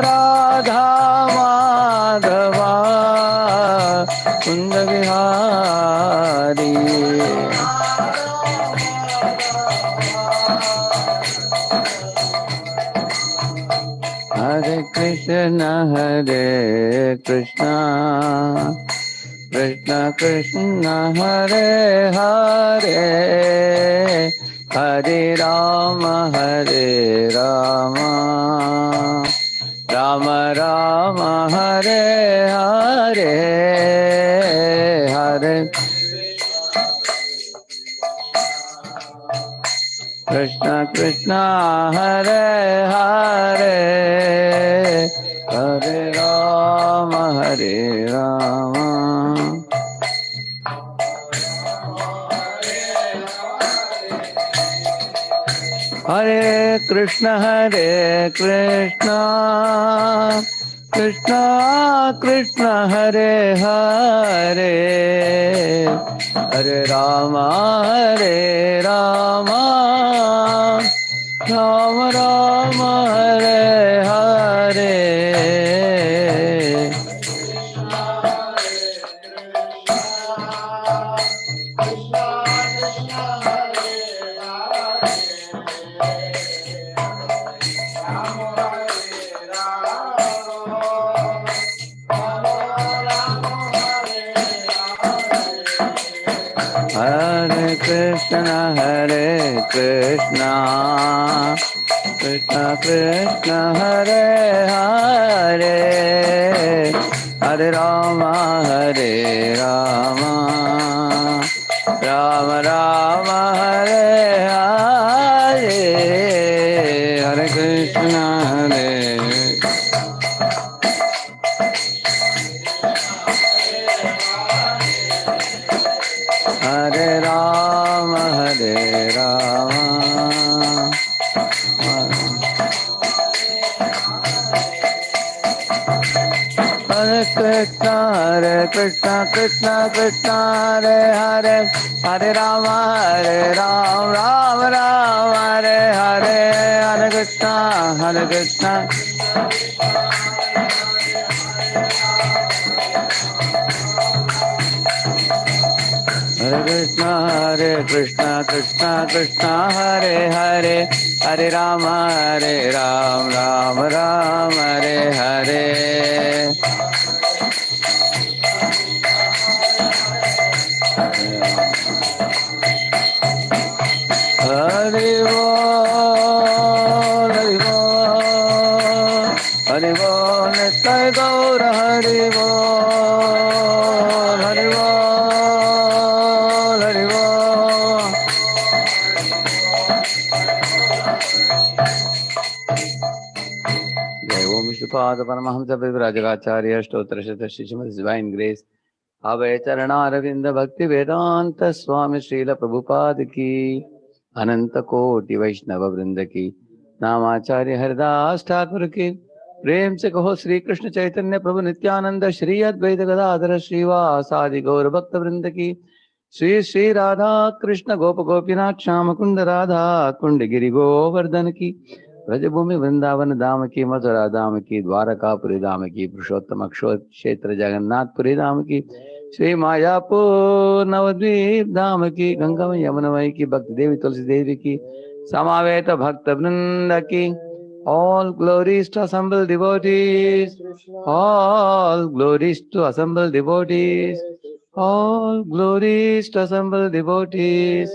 राधा माधवा कुंद बिहारी। हरे कृष्ण कृष्ण कृष्ण हरे हरे, हरे राम राम राम हरे हरे, हरे कृष्ण कृष्ण हरे हरे, हरे राम हरे कृष्ण कृष्ण कृष्ण हरे हरे, हरे राम राम राम हरे हरे। हरे कृष्ण कृष्ण कृष्ण हरे हरे, हरे राम राम राम हरे हरे, हरे कृष्ण हरे राम हरे कृष्ण कृष्ण कृष्ण हरे हरे, हरे राम राम हरे हरे, हरे कृष्ण हरे कृष्ण कृष्ण कृष्ण हरे हरे, हरे राम राम हरे हरे। हरि बोल हरि बोल नित्य गौर हरि बोल हरि बोल हरि बोल। जय ओम विष्णुपाद परमहंस परिव्राजकाचार्य स्तोत्र श्रीमद् डिवाइन ग्रेस अभय चरणारविंद भक्ति वेदांत स्वामी श्रील प्रभुपाद की, अनंत कोटि वैष्णव वृंद की, नामाचार्य हरिदास ठाकुर की। प्रेम से कहो श्री कृष्ण चैतन्य प्रभु नित्यानंद श्री अद्वैत गदाधर श्रीवासादि गौर भक्त वृंद की। श्री श्री राधा कृष्ण गोप गोपीनाथ श्याम कुंड राधा कुंड गिरि गोवर्धन की। ब्रजभूमि वृंदावन धाम की, मथुरा धाम की, द्वारकापुरी धाम की, पुरुषोत्तम क्षेत्र जगन्नाथपुरी धाम की, श्री मायापुर नवद्वीप धाम की, गंगा यमुनमयी की, भक्त देवी तुलसी देवी की, समावेत भक्त वृंद की। All glories to assemble devotees, all glories to assemble devotees, all glories to assemble devotees,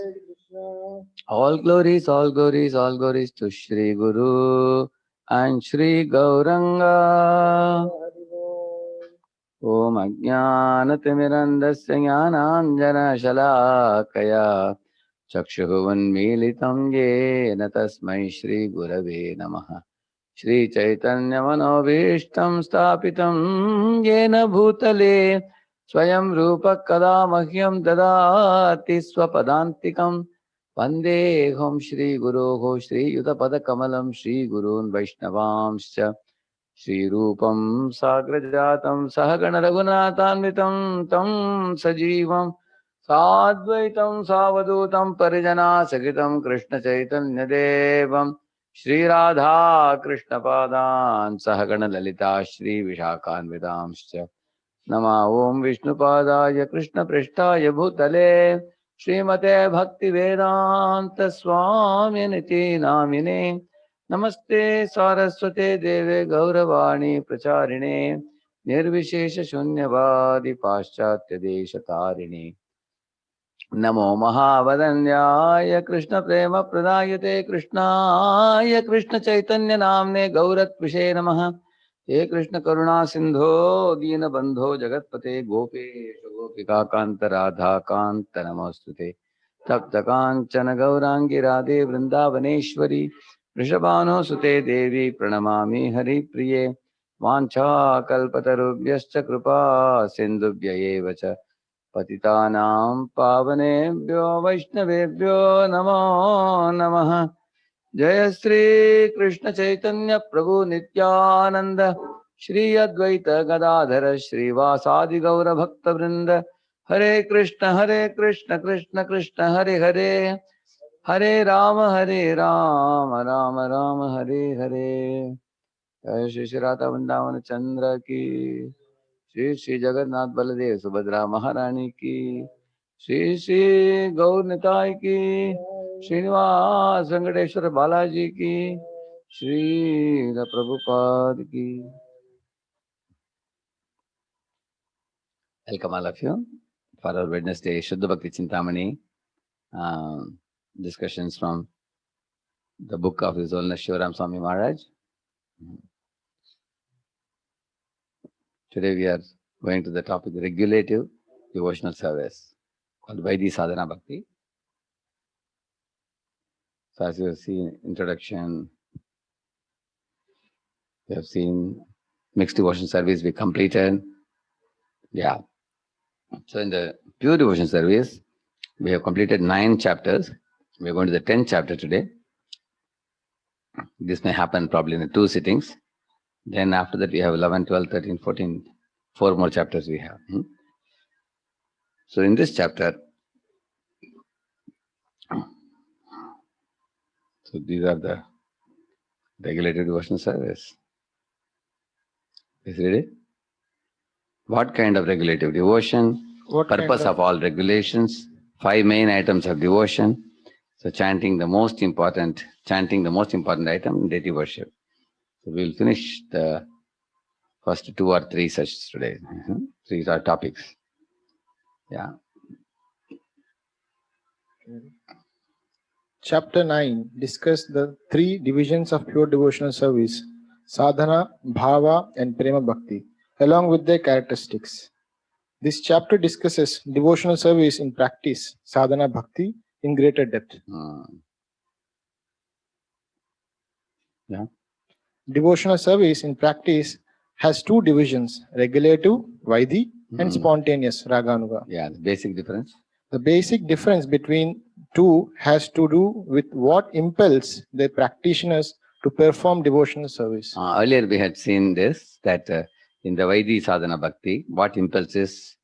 all glories, all glories, all glories to Shri Guru and Shri Gauranga. Om Ajnanatimirandasya Jnananjana Shalakaya Chakshuvunmilitam Yena Tasmai Shri Gurave Namaha. Shri Chaitanya Manobishtam Stapitam Yena Bhutale Swayam Rupa Kada Mahyam Dadati Swapadantikam Vandeham Shri Guroho Shri Yudapada Kamalam Shri Gurun Vaishnavamscha Shri Rupam Sagrajatam Sahagana Raghunathanvitam Tam Sajivam Sadvaitam Savadutam Parijana Sagitam Krishna Chaitanya Devam Shri Radha Krishna Padan Sahagana Lalita Shri Vishakhanvidamscha Nama Om Vishnu Padaya Krishna Prishtaya Bhutale Srimate Bhakti Vedanta Swami Niti Namine Namaste Saraswate Deve Gauravani Pracharine Nirvishesha Shunyavadi Paschatya Desha Tarini नमो महावदन्याय कृष्ण प्रेम प्रदायते कृष्णाय कृष्ण चैतन्य नामने गौरत्विषे नमः हे कृष्ण करुणा सिंधो दीनबंधो जगतपते गोपेश गोपिका कांत राधा कांत नमोस्तुते तप्त कांचन गौरांगी राधे वृंदावनेश्वरी वृषभानो सुते देवी प्रणमामि हरिप्रिये वाञ्छाकल्पतरुभ्यश्च कृपा सिन्धुभ्य एव च पतितानां पावनेभ्यो वैष्णवेभ्यो नमो नमः जय श्री कृष्ण चैतन्य प्रभु नित्यानंद श्री अद्वैत गदाधर श्रीवासादि गौर भक्त वृंद हरे कृष्ण कृष्ण कृष्ण हरे हरे हरे राम राम राम हरे हरे जय श्री श्री राधा वृंदावन चंद्र की श्री श्री जगन्नाथ बलदेव सुभद्रा महारानी की श्री श्री गौर निताय की श्रीनिवास वेंकटेश्वर बालाजी की श्री प्रभुपाद की Welcome all of you for our Wednesday Shuddha Bhakti Chintamani discussions from the book of His Holiness Shivaram Swami Maharaj. Today we are going to the topic regulative devotional service called Vaidhi Sadhana Bhakti. So as you have seen introduction, we have seen mixed devotion service we completed. Yeah. So in the pure devotion service, we have completed 9 chapters. We are going to the 10th chapter today. This may happen probably in 2 sittings. Then after that we have 11, 12, 13, 14, 4 more chapters we have. So in this chapter, so these are the regulated devotional service. Is it? What kind of regulative devotion? What purpose of all regulations? 5 main items of devotion. So chanting the most important item in deity worship. So we will finish the first 2 or 3 such today. These are topics. Yeah. Chapter 9 discuss the 3 divisions of pure devotional service: sadhana, bhava, and prema bhakti, along with their characteristics. This chapter discusses devotional service in practice, sadhana bhakti, in greater depth. Yeah. Devotional service in practice has 2 divisions: regulative, vaidhi, and spontaneous, raganuga. Yeah, the basic difference. The basic difference between 2 has to do with what impels the practitioners to perform devotional service. Earlier we had seen this, that in the Vaidhi Sadhana Bhakti, what impels is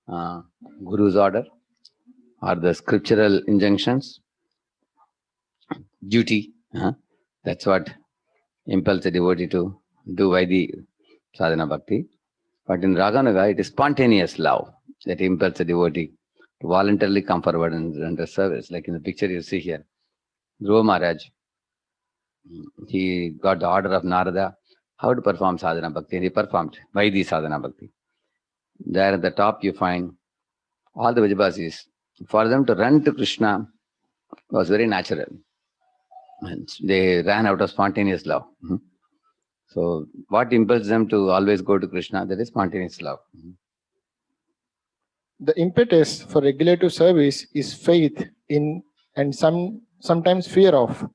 Guru's order or the scriptural injunctions, duty. That's what impels a devotee to do Vaidhi Sadhana Bhakti. But in Raganuga, it is spontaneous love that impels a devotee to voluntarily come forward and render service. Like in the picture you see here, Dhruva Maharaj, he got the order of Narada how to perform sadhana bhakti, and he performed Vaidhi sadhana bhakti. There at the top you find all the Vajabasis. For them to run to Krishna was very natural. And they ran out of spontaneous love. So what impels them to always go to Krishna? That is spontaneous love. The impetus for regulative service is faith in and sometimes fear of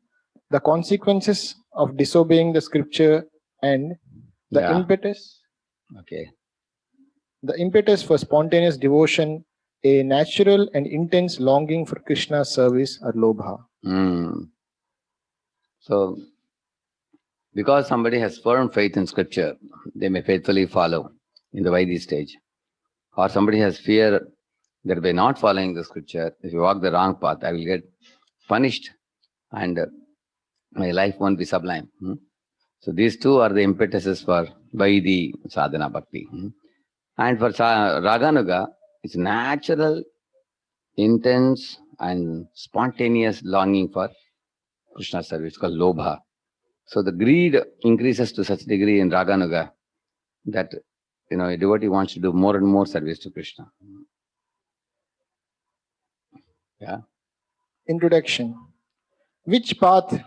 the consequences of disobeying the scripture, and the impetus. Okay. The impetus for spontaneous devotion, a natural and intense longing for Krishna's service, or lobha. So, because somebody has firm faith in scripture, they may faithfully follow in the Vaidhi stage. Or somebody has fear that by not following the scripture, if you walk the wrong path, I will get punished and my life won't be sublime. So these two are the impetuses for Vaidhi sadhana bhakti. And for Raganuga, it's natural, intense, and spontaneous longing for Krishna service. It's called Lobha. So the greed increases to such degree in Raganuga that a devotee wants to do more and more service to Krishna. Yeah. Introduction. Which path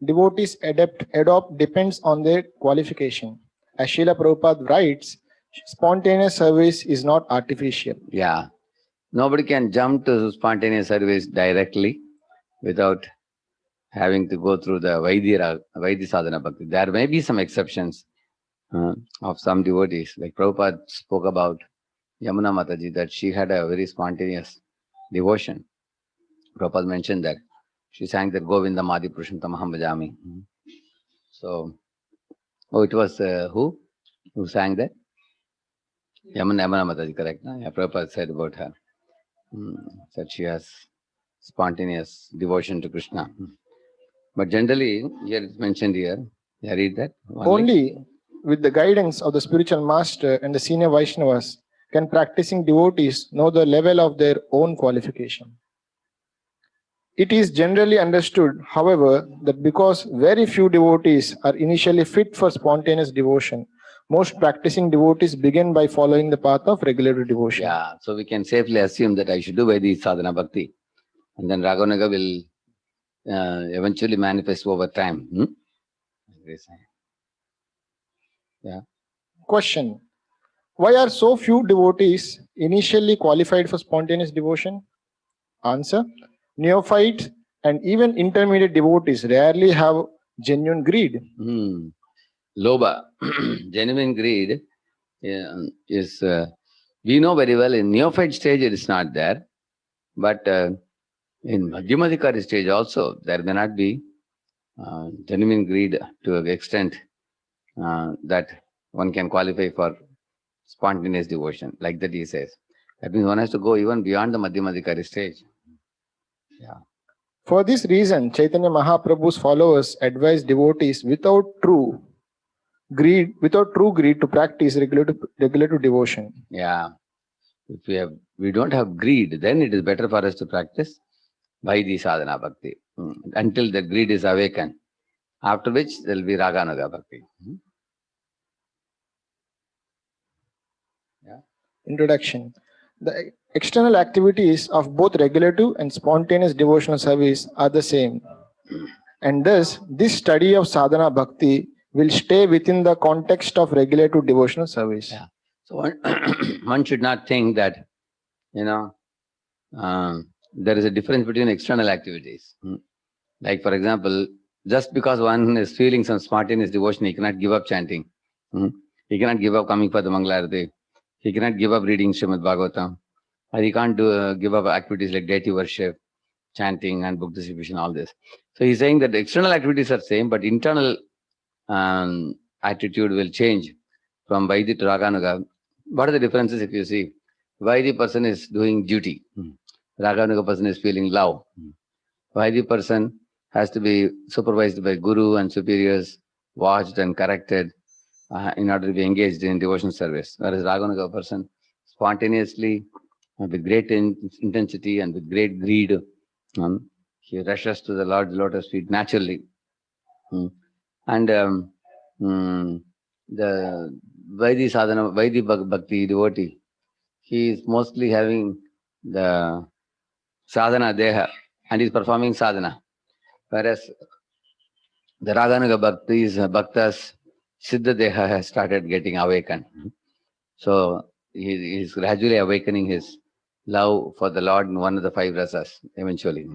devotees adopt depends on their qualification. As Srila Prabhupada writes, spontaneous service is not artificial. Yeah. Nobody can jump to spontaneous service directly without having to go through the Vaidhi sadhana bhakti. There may be some exceptions of some devotees. Like Prabhupada spoke about Yamuna Mataji, that she had a very spontaneous devotion. Prabhupada mentioned that. She sang that Govinda Madhi Prushantamaham Bhajami. So, it was who? Who sang that? Yamuna Mataji, correct? Yeah, Prabhupada said about her. That she has spontaneous devotion to Krishna. But generally, here it's mentioned here. Yeah, read that. Only with the guidance of the spiritual master and the senior Vaishnavas can practicing devotees know the level of their own qualification. It is generally understood, however, that because very few devotees are initially fit for spontaneous devotion, most practicing devotees begin by following the path of regular devotion. Yeah, so we can safely assume that I should do Vaidhi sadhana bhakti, and then Raghunaga will eventually manifest over time. Yeah. Question. Why are so few devotees initially qualified for spontaneous devotion? Answer. Neophytes and even intermediate devotees rarely have genuine greed. Loba, genuine greed is, we know very well in neophyte stage it is not there, but in Madhyamadikari stage also there may not be genuine greed to an extent that one can qualify for spontaneous devotion, like that he says. That means one has to go even beyond the Madhyamadikari stage. Yeah. For this reason, Chaitanya Mahaprabhu's followers advise devotees without true greed to practice regulative devotion. Yeah. If we don't have greed, then it is better for us to practice Vaidhi sadhana bhakti until the greed is awakened. After which there will be Raganuga bhakti. Yeah. Introduction. The external activities of both regulative and spontaneous devotional service are the same. And thus, this study of sadhana bhakti will stay within the context of regulative devotional service. Yeah. So one should not think that, there is a difference between external activities. Like, for example, just because one is feeling some spontaneous devotion, he cannot give up chanting. He cannot give up coming for the Mangalarati. He cannot give up reading Srimad Bhagavatam. Or he can't give up activities like deity worship, chanting, and book distribution, all this. So he's saying that the external activities are same, but internal attitude will change from Vaidhi to Raganuga. What are the differences if you see? Vaidhi person is doing duty. Raganuga person is feeling love. Vaidhi person has to be supervised by guru and superiors, watched and corrected in order to be engaged in devotional service. Whereas Raganuga person spontaneously, with great intensity and with great greed, he rushes to the Lord's lotus feet naturally. And the Vaidhi sadhana, Vaidhi bhakti devotee, he is mostly having the sadhana deha and is performing sadhana. Whereas the Raganuga bhaktas, Siddha deha has started getting awakened. So he is gradually awakening his love for the Lord in one of the five rasas eventually.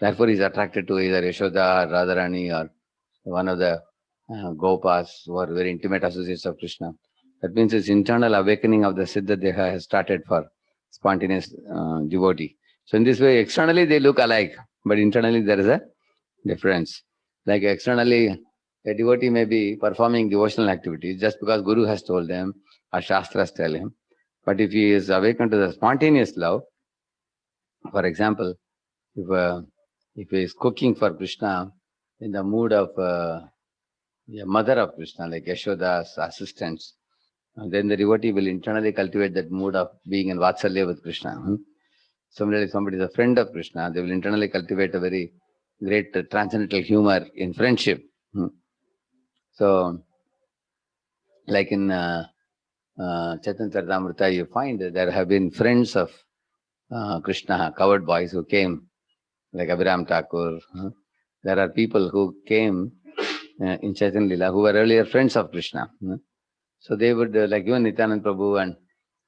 Therefore he is attracted to either Yashoda or Radharani or one of the Gopas who are very intimate associates of Krishna. That means his internal awakening of the Siddha Deha has started for spontaneous devotee. So in this way, externally they look alike, but internally there is a difference. Like externally, a devotee may be performing devotional activities just because Guru has told them or Shastras tell him. But if he is awakened to the spontaneous love, for example, if he is cooking for Krishna in the mood of a mother of Krishna, like Yashoda's assistants, then the devotee will internally cultivate that mood of being in Vatsalya with Krishna. Somebody is a friend of Krishna, they will internally cultivate a very great transcendental humor in friendship. So, like in Chaitanya Charitamrita, you find that there have been friends of Krishna, coward boys who came, like Abhiram Thakur. There are people who came in Chaitanya Lila who were earlier friends of Krishna. So they would, like even Nityananda Prabhu and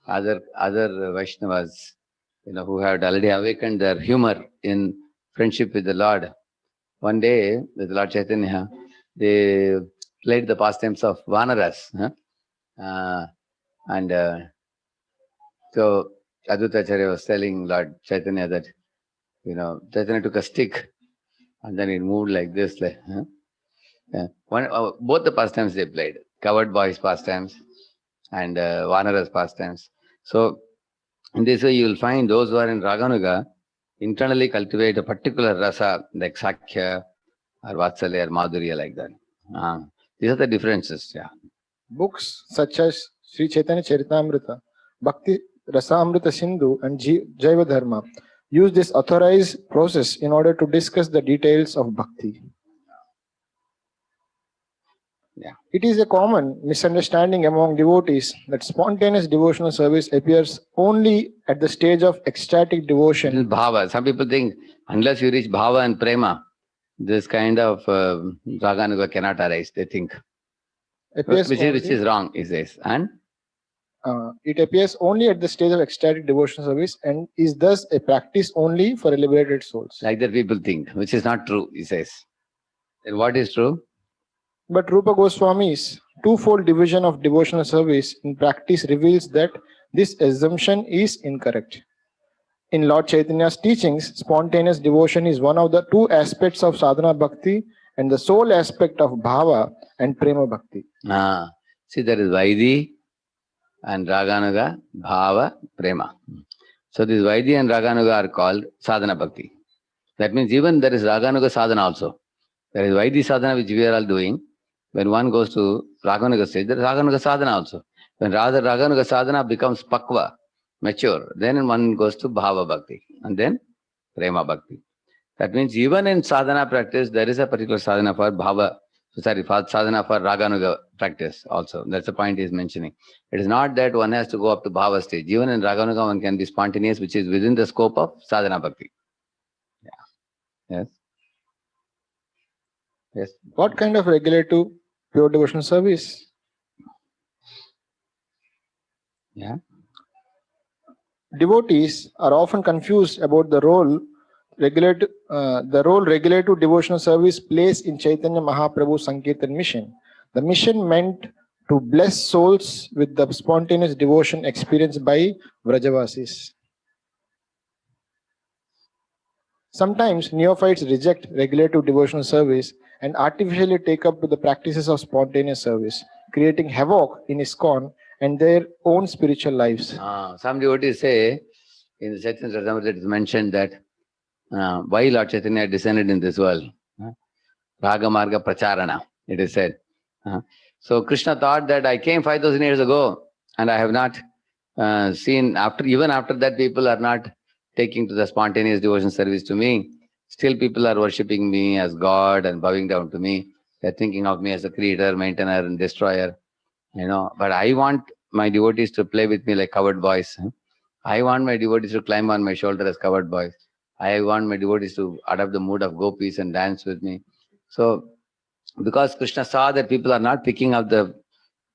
other Vaishnavas, who had already awakened their humor in friendship with the Lord. One day, with Lord Chaitanya, they played the pastimes of Vanaras. And so Advaita Acharya was telling Lord Chaitanya that, Chaitanya took a stick and then it moved like this. Both the pastimes they played, covered boys pastimes and Vanaras pastimes. So in this way you will find those who are in Raganuga internally cultivate a particular rasa like Sakhya or Vatsalya or Madhurya like that. These are the differences. Yeah. Books such as Sri Chaitanya Charitamrita, Bhakti Rasamrita Sindhu, and Jaiva Dharma use this authorized process in order to discuss the details of bhakti. Yeah. It is a common misunderstanding among devotees that spontaneous devotional service appears only at the stage of ecstatic devotion. Bhava. Some people think unless you reach bhava and prema, this kind of raganuga cannot arise. They think, which is wrong. He says, and it appears only at the stage of ecstatic devotional service and is thus a practice only for liberated souls. Like that people think, which is not true. He says. Then what is true? But Rupa Goswami's twofold division of devotional service in practice reveals that this assumption is incorrect. In Lord Chaitanya's teachings, spontaneous devotion is one of the two aspects of sadhana bhakti and the sole aspect of bhava and prema bhakti. See, there is Vaidhi and Raganuga, Bhava, Prema. So this Vaidhi and Raganuga are called sadhana bhakti. That means even there is Raganuga sadhana also. There is Vaidhi sadhana which we are all doing. When one goes to Raganuga stage, there is Raganuga sadhana also. When rather Raganuga sadhana becomes pakva, mature, then one goes to Bhava bhakti and then Prema bhakti. That means even in sadhana practice, there is a particular sadhana for Bhava, sadhana for Raganuga practice also. That's the point he's mentioning. It is not that one has to go up to Bhava stage. Even in Raganuga, one can be spontaneous, which is within the scope of sadhana bhakti. Yeah. Yes. Yes. What kind of regulative pure devotional service? Yeah. Devotees are often confused about the role regulative devotional service plays in Chaitanya Mahaprabhu's Sankirtan mission. The mission meant to bless souls with the spontaneous devotion experienced by Vrajavasis. Sometimes neophytes reject regulative devotional service and artificially take up to the practices of spontaneous service, creating havoc in ISKCON and their own spiritual lives. Some devotees say, in the Chaitanya Charitamrita it is mentioned that why Lord Chaitanya descended in this world. Raga Marga Pracharana, it is said. So Krishna thought that I came 5,000 years ago and I have not seen, even after that people are not taking to the spontaneous devotion service to me. Still people are worshipping me as God and bowing down to me. They're thinking of me as a creator, maintainer and destroyer. But I want my devotees to play with me like coward boys. I want my devotees to climb on my shoulder as coward boys. I want my devotees to adopt the mood of gopis and dance with me. So, because Krishna saw that people are not picking up the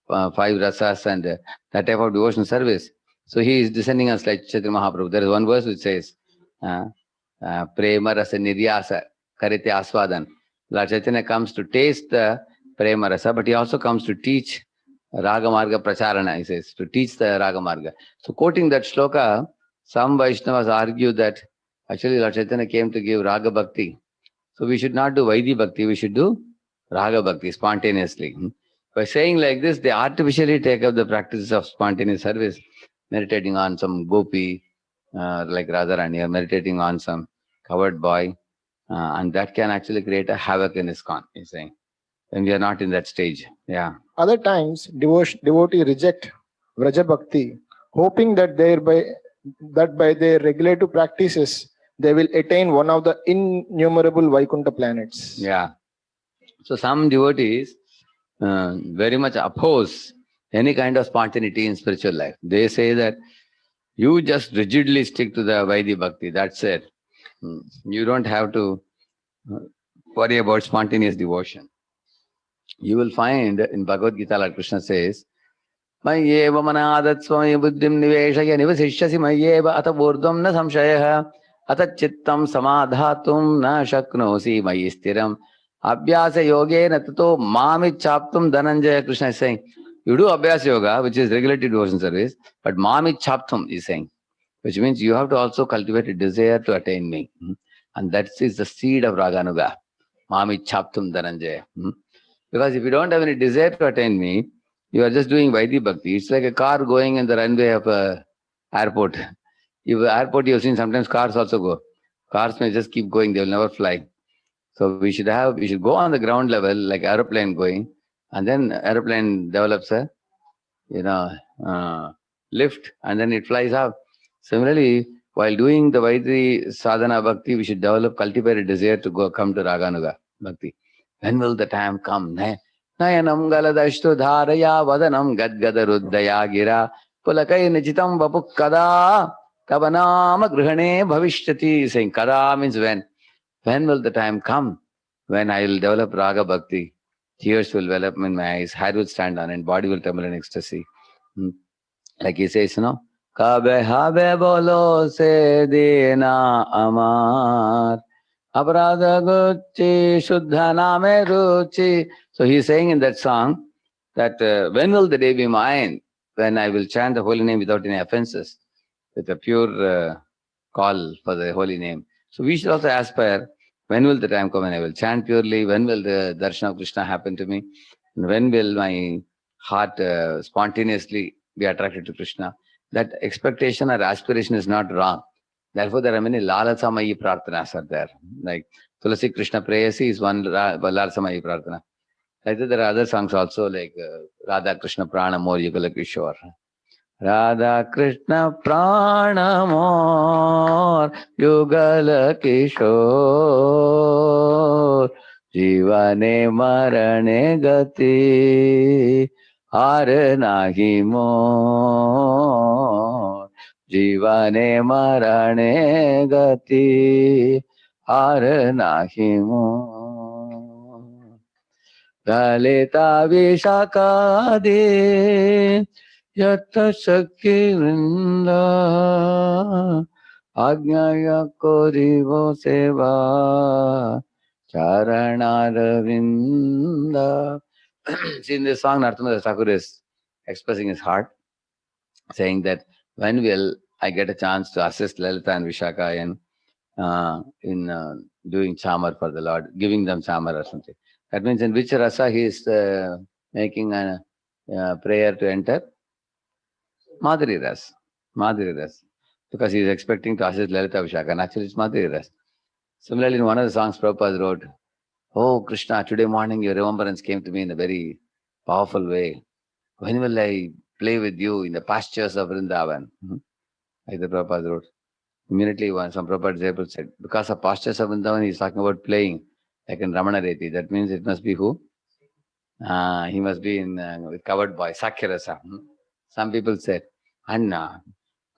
5 rasas and that type of devotional service, so he is descending us like Chaitanya Mahaprabhu. There is one verse which says, Prema rasa niryasa karite aswadan. Lord Chaitanya comes to taste the Prema rasa, but he also comes to teach Raga Marga Pracharana, he says, to teach the Raga Marga. So quoting that shloka, some Vaishnavas argue that actually Lord Chaitanya came to give Raga Bhakti. So we should not do Vaidhi Bhakti, we should do Raga Bhakti spontaneously. By saying like this, they artificially take up the practices of spontaneous service, meditating on some gopi, like Radharani, or meditating on some coward boy. And that can actually create a havoc in ISKCON, he's saying, when we are not in that stage. Yeah. Other times, devotee reject Vraja Bhakti, hoping that by their regulative practices, they will attain one of the innumerable Vaikuntha planets. Yeah. So some devotees very much oppose any kind of spontaneity in spiritual life. They say that you just rigidly stick to the Vaidhi Bhakti. That's it. You don't have to worry about spontaneous devotion. You will find in Bhagavad Gita, Lord Krishna says, Mayyeva manadat swami buddhim niveshaya nivasishyasi mayyeva ata urdhvam na samshayah ata chittam samadhatum na shaknosi mayi stiram abhyasa yogena tato mamichhaptum dhananjaya. Krishna is saying, you do abhyasa yoga, which is regulated devotion service, but mamichhaptum is saying, which means you have to also cultivate a desire to attain me. And that is the seed of Raganuga. Mamichhaptum dhananjaya. Because if you don't have any desire to attain me, you are just doing Vaidhi Bhakti. It's like a car going in the runway of a airport. If airport, you have seen sometimes cars also go. Cars may just keep going, they will never fly. So we should go on the ground level like aeroplane going, and then aeroplane develops a, lift, and then it flies up. Similarly, while doing the Vaidhi sadhana bhakti, we should cultivate a desire to come to Raganuga bhakti. When will the time come? Nayanam galadashtu dharaya vadanam gadgada ruddaya gira pulakai nijitam vapukkada kavanama grihane bhavishyati. Saying kada means when. When will the time come when I will develop raga bhakti? Tears will well up in my eyes, hair will stand on, and body will tremble in ecstasy. Like he says, Kabe habe bolo se dina amar. Aparadha gucci shuddha name ruchi. So he's saying in that song that when will the day be mine when I will chant the holy name without any offenses, with a pure call for the holy name. So we should also aspire, when will the time come when I will chant purely? When will the darshan of Krishna happen to me? And when will my heart spontaneously be attracted to Krishna? That expectation or aspiration is not wrong. Therefore, there are many Lalasamayi Prarthanas are there. Like Tulasi Krishna Prayasi is one Lalasamayi Prarthana. Like that, there are other songs also like Radha Krishna Prana More Yugala Kishore. Radha Krishna Prana More Yugala Kishore Jivane Marane Gati Har Nahi More Jivane Marane Gati Har Nahi More Dalita Vishakade Yata Shakti Vrinda Ajnaya Korivo Seva Charanaravinda. See, in this song, Narthamada Thakur is expressing his heart, saying that when will I get a chance to assist Lalita and Vishaka in doing chamar for the Lord, giving them chamar or something. That means in which rasa he is making a prayer to enter? Madhuri ras. Madhuri ras. Because he is expecting to assist Lalita Vishaka. And actually it's Madhuri ras. Similarly, in one of the songs Prabhupada wrote, Oh Krishna, today morning your remembrance came to me in a very powerful way. When will I play with you in the pastures of Vrindavan? Like the Prabhupada wrote. Immediately, some Prabhupada disciples said, because of pastures of Vrindavan, he's talking about playing, like in Ramana Reti. That means it must be who? He must be in with covered boy, Sakyarasa. Some people said. And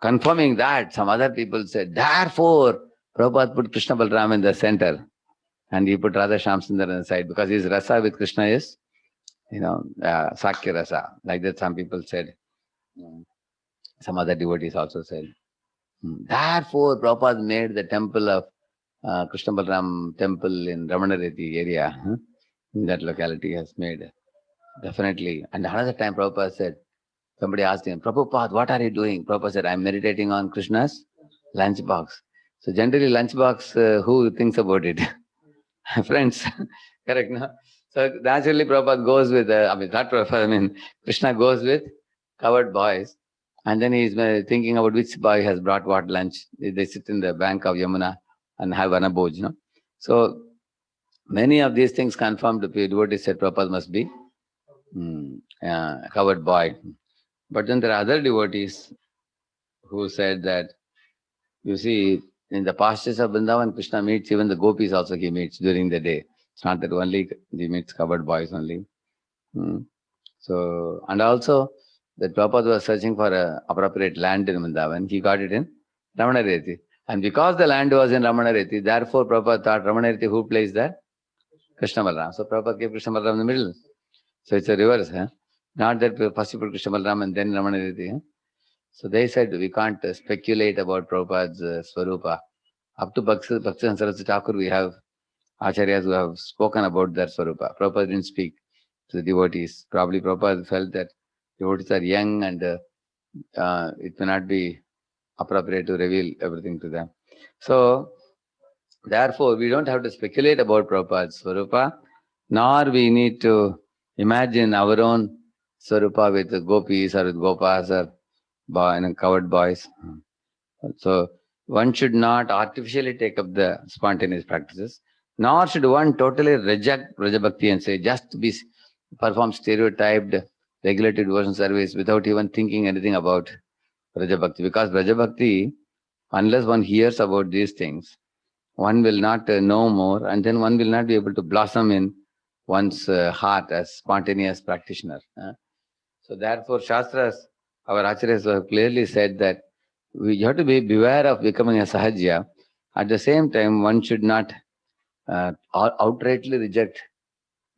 confirming that, some other people said, therefore, Prabhupada put Krishna Balram in the center. And he put Radheshyam Sundar on the side, because his rasa with Krishna is, Sakyarasa. Like that, some people said. Some other devotees also said. Therefore, Prabhupada made the temple of Krishna Balram temple in Ramanareti area, in that locality has made. Definitely. And another time Prabhupada said, somebody asked him, Prabhupada, what are you doing? Prabhupada said, I'm meditating on Krishna's lunchbox. So generally lunchbox, who thinks about it? Friends, correct, no? So naturally Prabhupada goes with, not Prabhupada, Krishna goes with covered boys. And then he's thinking about which boy has brought what lunch. They sit in the bank of Yamuna and have anabhoj, So many of these things confirmed the devotees said Prabhupada must be a covered boy. But then there are other devotees who said that, you see, in the pastures of Vrindavan, Krishna meets even the gopis also he meets during the day. It's not that only he meets covered boys only. So, and also that Prabhupada was searching for a appropriate land in Vrindavan. He got it in Ramanareti. And because the land was in Ramanareti, therefore Prabhupada thought Ramanareti, who placed there? Krishna Balaram. So Prabhupada gave Krishna Balaram in the middle. So it's a reverse. Not that first you put Krishna Balaram and then Ramanareti. So they said we can't speculate about Prabhupada's Swarupa. Up to Bhakti Saraswati Thakur, we have Acharyas who have spoken about their Swarupa. Prabhupada didn't speak to the devotees. Probably Prabhupada felt that devotees are young and it may not be appropriate to reveal everything to them. So, therefore, we don't have to speculate about Prabhupada's Swarupa, nor we need to imagine our own Swarupa with the gopis or with gopas or covered boys. So, one should not artificially take up the spontaneous practices, nor should one totally reject Raja Bhakti and say just perform stereotyped regulated devotion service without even thinking anything about Raja Bhakti. Because Raja Bhakti, unless one hears about these things, one will not know more, and then one will not be able to blossom in one's heart as spontaneous practitioner. So therefore, Shastras, our Acharyas have clearly said that we have to beware of becoming a Sahajya. At the same time, one should not outrightly reject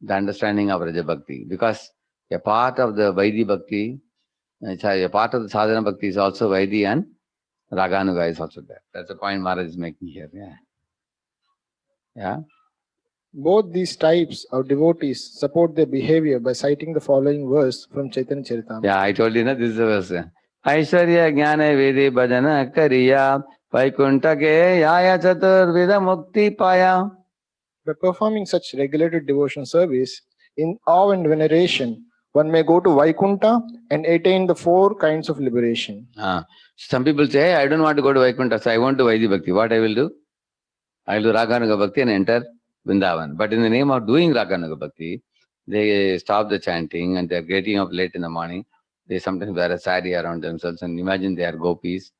the understanding of Raja Bhakti, because a part of the Vaidhi Bhakti, a part of the Sadhana Bhakti is also Vaidhi, and Raganuga is also there. That's the point Maharaj is making here. Yeah. Both these types of devotees support their behavior by citing the following verse from Chaitanya Charitamrita. Yeah, I told you, this is the verse. Aishwarya Jnana Vedi Bhajana Kariya Vaikuntha ke Yaya Chatur Vida Mukti Paya. By performing such regulated devotional service in awe and veneration, one may go to Vaikuntha and attain the 4 kinds of liberation. Some people say, hey, I don't want to go to Vaikuntha, so I want to Vaidhi Bhakti. What I will do? I will do Raganuga Bhakti and enter Vrindavan. But in the name of doing Raganuga Bhakti, they stop the chanting and they are getting up late in the morning. They sometimes wear a sari around themselves and imagine they are gopis.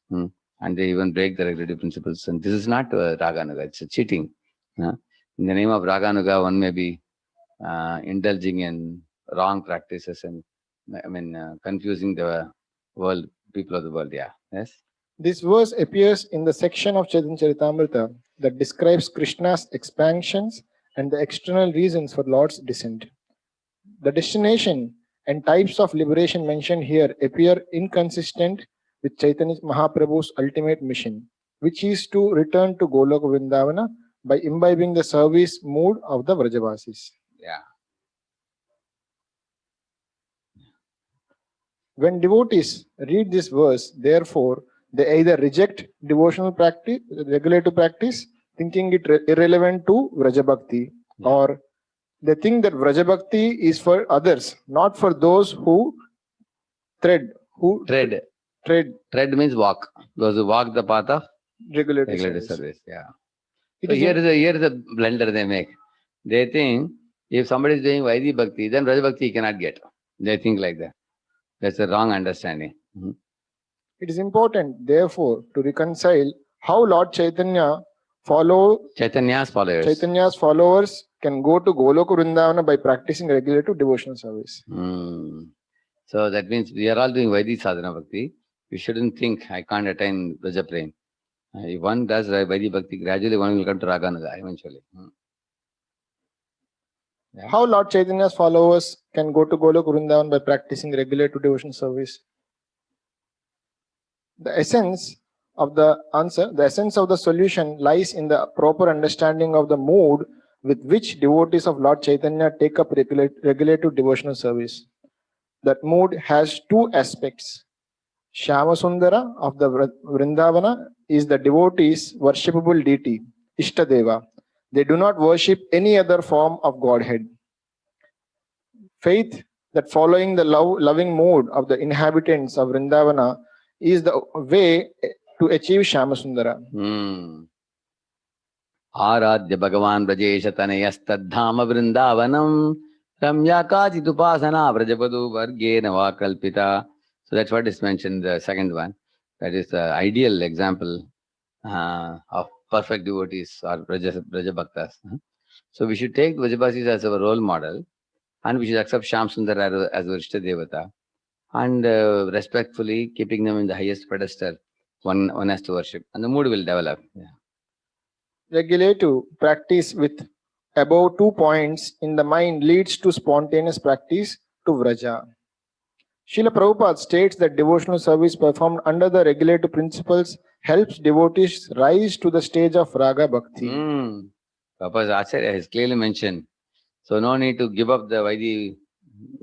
And they even break the regulative principles. And this is not Raganuga, it's a cheating. In the name of Raganuga, one may be indulging in wrong practices and confusing the world, people of the world. Yeah. Yes. This verse appears in the section of Chaitanya Charitamrita that describes Krishna's expansions and the external reasons for Lord's descent. The destination and types of liberation mentioned here appear inconsistent with Chaitanya Mahaprabhu's ultimate mission, which is to return to Goloka Vrindavana by imbibing the service mood of the Vrajavasis. Yeah. When devotees read this verse, therefore, they either reject devotional practice, regulative practice, thinking it irrelevant to Vraja Bhakti, or they think that Vraja Bhakti is for others, not for those who tread. Tread means walk. Those who walk the path of regulative service. Yeah. So here is a blunder they make. They think if somebody is doing Vaidhi Bhakti, then Vraja Bhakti he cannot get. They think like that. That's a wrong understanding. It is important, therefore, to reconcile how Lord Chaitanya's followers can go to Goloka Vrindavana by practicing regulative devotional service. So that means we are all doing Vaidhi Sadhana Bhakti. We shouldn't think I can't attain Vraja Prem. If one does Vaidhi Bhakti, gradually one will come to Raganuga eventually. Yeah. How Lord Chaitanya's followers can go to Goloka Vrindavana by practicing regulative devotional service? The essence of the solution lies in the proper understanding of the mood with which devotees of Lord Chaitanya take up regulative devotional service. That mood has 2 aspects. Shyama Sundara of the Vrindavana is the devotee's worshipable deity, Ishtadeva. They do not worship any other form of Godhead. Faith that following the loving mood of the inhabitants of Vrindavana is the way to achieve Shyama Sundara. Aradhya Bhagavan Brajesha Tanayastadhama Vrindavanam Ramya Kajitupasana Vrajapadu Varge Nava Kalpita. So that's what is mentioned, the second one. That is the ideal example of perfect devotees or Braja Bhaktas. So we should take Vrajabasis as our role model, and we should accept Shyam Sundar as our Ishta Devata, and respectfully keeping them in the highest pedestal. One has to worship, and the mood will develop. Yeah. Regulative practice with above 2 points in the mind leads to spontaneous practice to Vraja. Srila Prabhupada states that devotional service performed under the regulative principles helps devotees rise to the stage of Raga Bhakti. Papa's Acharya has clearly mentioned. So no need to give up the Vaidhi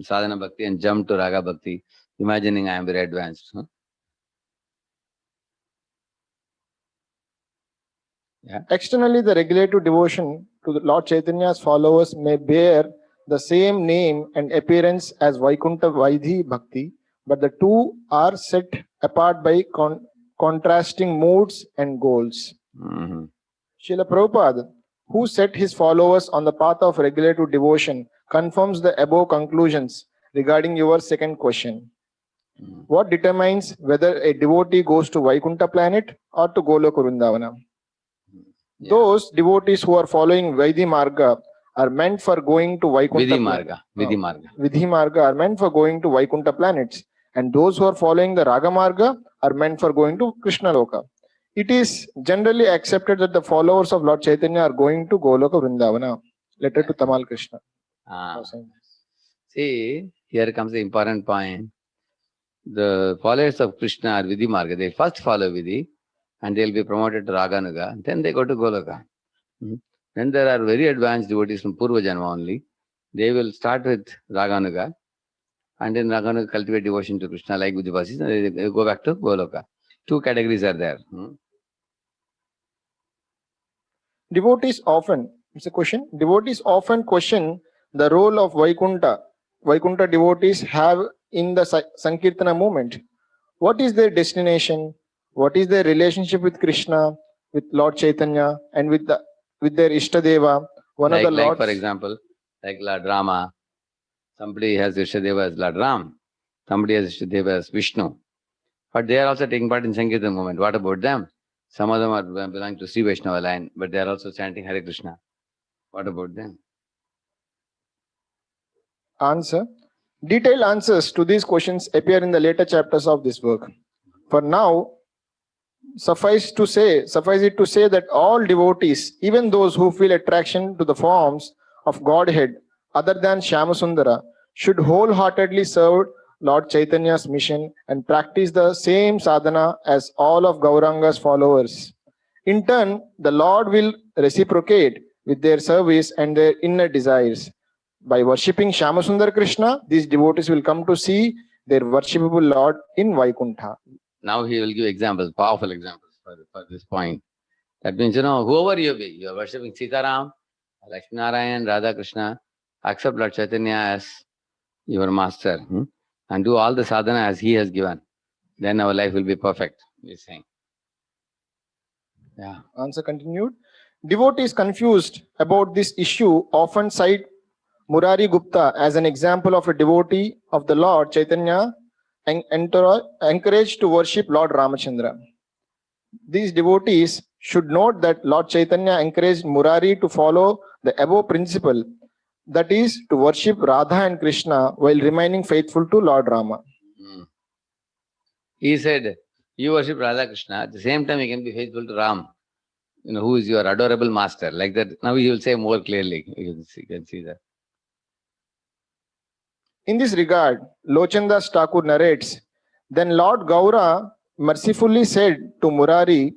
sadhana bhakti and jump to Raga Bhakti, imagining I am very advanced. Yeah. Externally, the regulative devotion to the Lord Chaitanya's followers may bear the same name and appearance as Vaikuntha Vaidhi Bhakti, but the two are set apart by contrasting moods and goals. Mm-hmm. Srila Prabhupada, who set his followers on the path of regulative devotion, confirms the above conclusions regarding your second question. Mm-hmm. What determines whether a devotee goes to Vaikuntha planet or to Goloka Vrindavana? Yeah. Those devotees who are following Vaidhi Marga are meant for going to Vaikuntha. Vidhi Marga are meant for going to Vaikuntha planets, and those who are following the Raga Marga are meant for going to Krishna Loka. It is generally accepted that the followers of Lord Chaitanya are going to Goloka Vrindavana. Letter to Tamal Krishna. See, here comes the important point. The followers of Krishna are Vidhi Marga. They first follow Vidhi, and they'll be promoted to Raganuga. Then they go to Goloka. Then there are very advanced devotees from Purva Janma only. They will start with Raganuga, and then Raganuga cultivate devotion to Krishna like Vijayabasis, and they go back to Goloka. Two categories are there. Devotees often question the role of Vaikuntha devotees have in the Sankirtana movement. What is their destination? What is their relationship with Krishna, with Lord Chaitanya, and with their Ishtadeva? Like for example, like Lord Rama, somebody has Ishtadeva as Lord Ram, somebody has Ishtadeva as Vishnu. But they are also taking part in Sankirtan movement. What about them? Some of them are belonging to Sri Vaishnava line, but they are also chanting Hare Krishna. What about them? Answer. Detailed answers to these questions appear in the later chapters of this work. For now, suffice it to say that all devotees, even those who feel attraction to the forms of Godhead other than Shyamasundara, should wholeheartedly serve Lord Chaitanya's mission and practice the same sadhana as all of Gauranga's followers. In turn, the Lord will reciprocate with their service and their inner desires. By worshipping Shyamasundar Krishna, these devotees will come to see their worshipable Lord in Vaikuntha. Now he will give examples, powerful examples for this point. That means, whoever you be, you are worshipping Sitaram, Lakshmi Narayan, Radha Krishna, accept Lord Chaitanya as your master, and do all the sadhana as he has given. Then our life will be perfect, he is saying. Yeah. Answer continued. Devotees confused about this issue often cite Murari Gupta as an example of a devotee of the Lord Chaitanya encouraged to worship Lord Ramachandra. These devotees should note that Lord Chaitanya encouraged Murari to follow the above principle, that is, to worship Radha and Krishna while remaining faithful to Lord Rama. He said, you worship Radha Krishna, at the same time you can be faithful to Ram, who is your adorable master. Like that, now he will say more clearly. You can see that. In this regard, Lochandas Thakur narrates, then Lord Gaura mercifully said to Murari,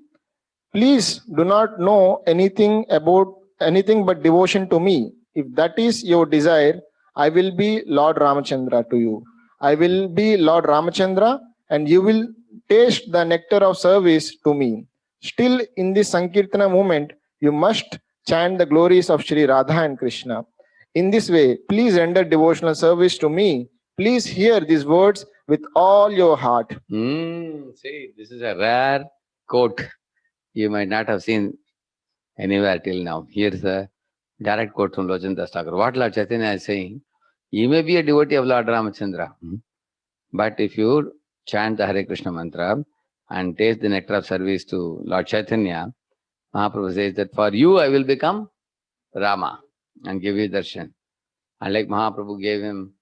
please do not know anything but devotion to me. If that is your desire, I will be Lord Ramachandra to you. I will be Lord Ramachandra and you will taste the nectar of service to me. Still, in this Sankirtana movement, you must chant the glories of Sri Radha and Krishna. In this way, please render devotional service to me. Please hear these words with all your heart. See, this is a rare quote. You might not have seen anywhere till now. Here's a direct quote from Lochana Das Thakur. What Lord Chaitanya is saying, you may be a devotee of Lord Ramachandra, but if you chant the Hare Krishna mantra and taste the nectar of service to Lord Chaitanya, Mahaprabhu says that for you I will become Rama and give you darshan. And like Mahaprabhu gave him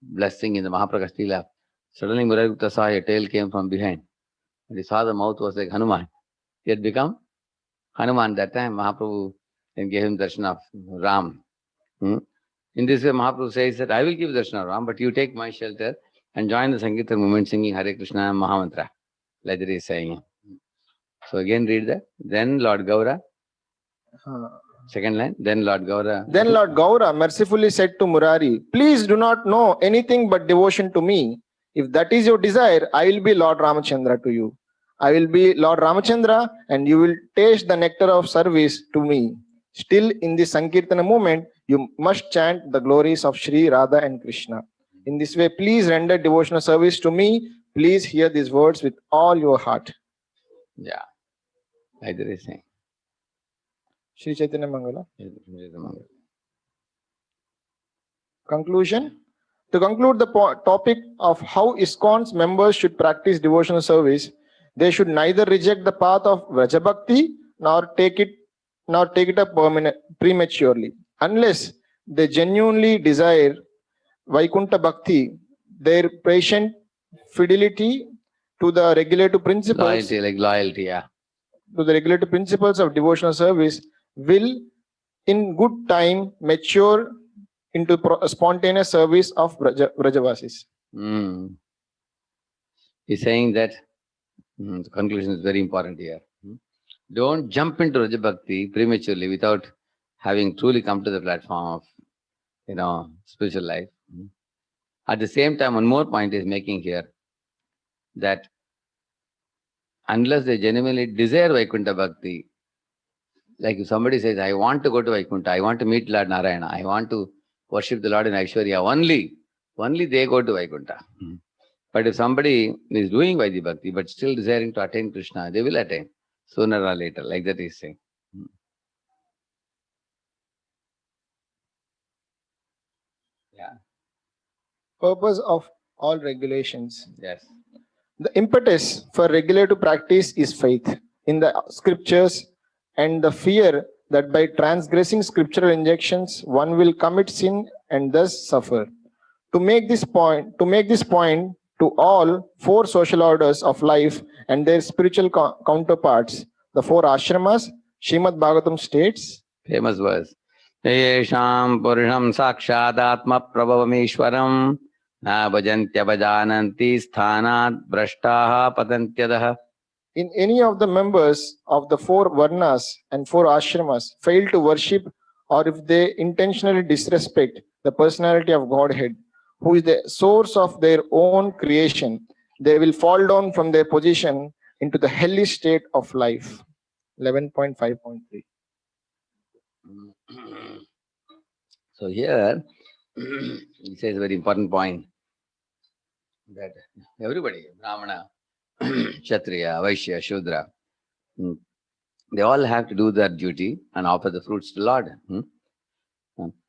blessing in the Mahaprakash Leela, suddenly Murarigupta saw a tail came from behind. And he saw the mouth was like Hanuman. He had become Hanuman. That time Mahaprabhu then gave him darshan of Ram. In this way, Mahaprabhu says that I will give darshan of Ram, but you take my shelter and join the Sankirtan movement singing Hare Krishna and Mahamantra. Like that he is saying. So again read that. Then Lord Gaura. Second line. Then Lord Gaura. Then Lord Gaura mercifully said to Murari, please do not know anything but devotion to me. If that is your desire, I will be Lord Ramachandra to you. I will be Lord Ramachandra and you will taste the nectar of service to me. Still in the Sankirtana movement, you must chant the glories of Sri Radha and Krishna. In this way, please render devotional service to me. Please hear these words with all your heart. Yeah. Like that he is saying. Shri Chaitanya Mangala. Conclusion. To conclude the topic of how ISKCON's members should practice devotional service, they should neither reject the path of Vraja Bhakti nor take it up prematurely. Unless they genuinely desire Vaikuntha Bhakti, their patient fidelity to the regulative principles, loyalty, yeah. To the regulative principles of devotional service will in good time mature into spontaneous service of Vrajavasis. He's saying that the conclusion is very important here. Don't jump into Vraja Bhakti prematurely without having truly come to the platform of spiritual life. At the same time, one more point is making here that unless they genuinely desire Vaikuntha Bhakti, like if somebody says, I want to go to Vaikuntha, I want to meet Lord Narayana, I want to worship the Lord in Aishwarya, only they go to Vaikuntha. But if somebody is doing Vaidhi Bhakti but still desiring to attain Krishna, they will attain sooner or later, like that he is saying. Yeah. Purpose of all regulations. Yes. The impetus for regulative practice is faith in the scriptures and the fear that by transgressing scriptural injunctions one will commit sin and thus suffer. To make this point to all four social orders of life and their spiritual counterparts, the four ashramas, Srimad Bhagavatam states, famous verse, Yesham Purusham Sakshadatma Prabhavamishwaram Na Bhajantya Bhajananti Sthanat Brashtaha Patantyadaha. In any of the members of the four varnas and four ashramas fail to worship, or if they intentionally disrespect the personality of Godhead, who is the source of their own creation, they will fall down from their position into the hellish state of life. 11.5.3. So here, he says a very important point that everybody, Brahmana, Kshatriya, Vaishya, Shudra, they all have to do their duty and offer the fruits to Lord.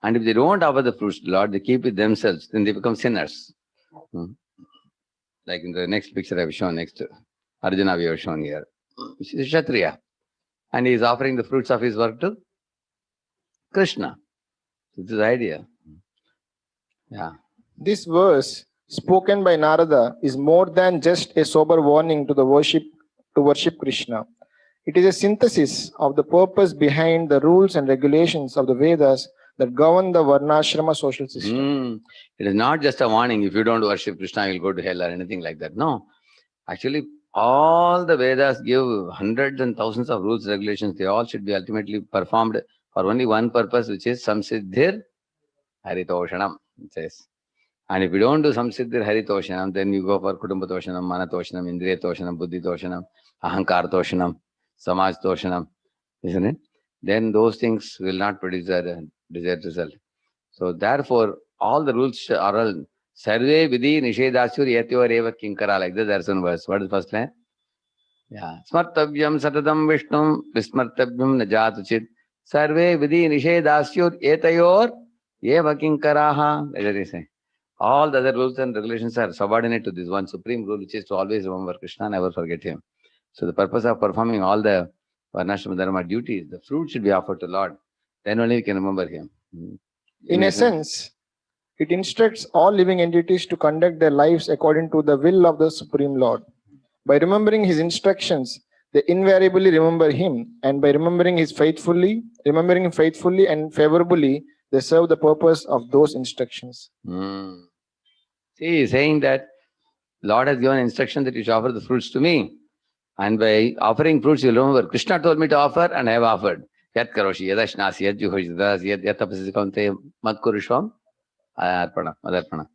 And if they don't offer the fruits to Lord, they keep it themselves, then they become sinners. Like in the next picture I've shown, next Arjuna we have shown here. This is Kshatriya. And he is offering the fruits of his work to Krishna. This is the idea. Yeah. This verse spoken by Narada is more than just a sober warning to worship Krishna. It is a synthesis of the purpose behind the rules and regulations of the Vedas that govern the Varnashrama social system. It is not just a warning, if you don't worship Krishna, you will go to hell or anything like that. No. Actually, all the Vedas give hundreds and thousands of rules, regulations. They all should be ultimately performed for only one purpose, which is samsiddhir haritoshanam, it says. And if you don't do samsiddhir haritoshanam, then you go for kutumbhatoshanam, manatoshanam, indriyatoshanam, buddhitoshanam, ahankartoshanam, samajtoshanam, isn't it? Then those things will not produce a desired result. So therefore, all the rules are all sarve vidhi nishedasur yatyor eva kinkara, like this. There's one verse. What is the first line? Yeah. Smartavyam satatam Vishnum vismartavyam najatuchit sarve vidhi nishedasyur etayor eva kinkaraha. Like that is saying. All the other rules and regulations are subordinate to this one supreme rule, which is to always remember Krishna, never forget him. So the purpose of performing all the Varnashram Dharma duties, the fruit should be offered to Lord. Then only we can remember him. In essence, it instructs all living entities to conduct their lives according to the will of the Supreme Lord. By remembering his instructions, they invariably remember him, and by remembering him faithfully and favorably, they serve the purpose of those instructions. See, he's saying that Lord has given instruction that you should offer the fruits to me. And by offering fruits, you'll remember, Krishna told me to offer and I have offered. Yat karoshi, yadashnasi, yat juhojidas, yat tapasisi kaunte, mat kurushvam, arpana, madarpana.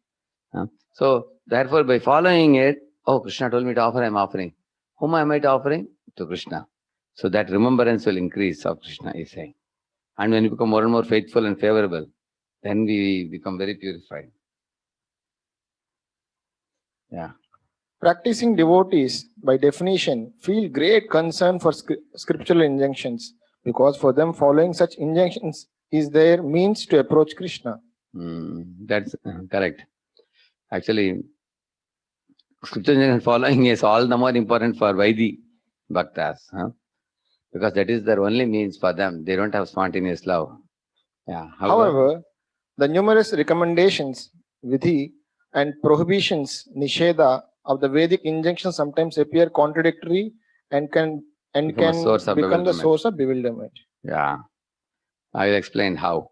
So, therefore, by following it, oh, Krishna told me to offer, I am offering. Whom am I to offering? To Krishna. So that remembrance will increase of Krishna, is saying. And when you become more and more faithful and favorable, then we become very purified. Yeah. Practicing devotees, by definition, feel great concern for scriptural injunctions, because for them following such injunctions is their means to approach Krishna. That's correct. Actually, scripture injunction following is all the more important for Vaidhi Bhaktas, because that is their only means for them. They don't have spontaneous love. Yeah. However, the numerous recommendations, vidhi, and prohibitions, nisheda, of the Vedic injunctions sometimes appear contradictory and can become the source of bewilderment. Yeah. I will explain how.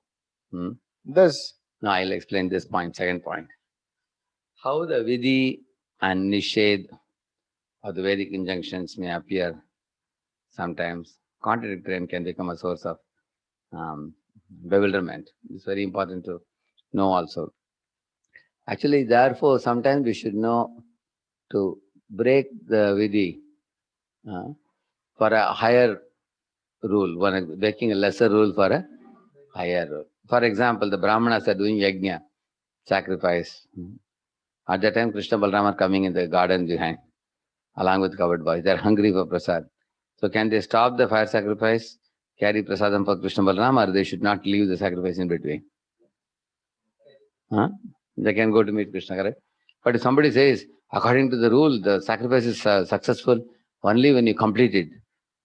Thus, no, I'll explain this point, second point. How the vidhi and nished of the Vedic injunctions may appear sometimes contradictory and can become a source of bewilderment. It's very important to know also. Actually, therefore, sometimes we should know to break the vidhi for a higher rule, breaking a lesser rule for a higher rule. For example, the Brahmanas are doing yajna, sacrifice. At that time, Krishna Balram are coming in the garden behind, along with covered boys. They are hungry for prasad. So can they stop the fire sacrifice, carry prasadam for Krishna Balram, or they should not leave the sacrifice in between? They can go to meet Krishna, correct? But if somebody says, according to the rule, the sacrifice is successful only when you complete it.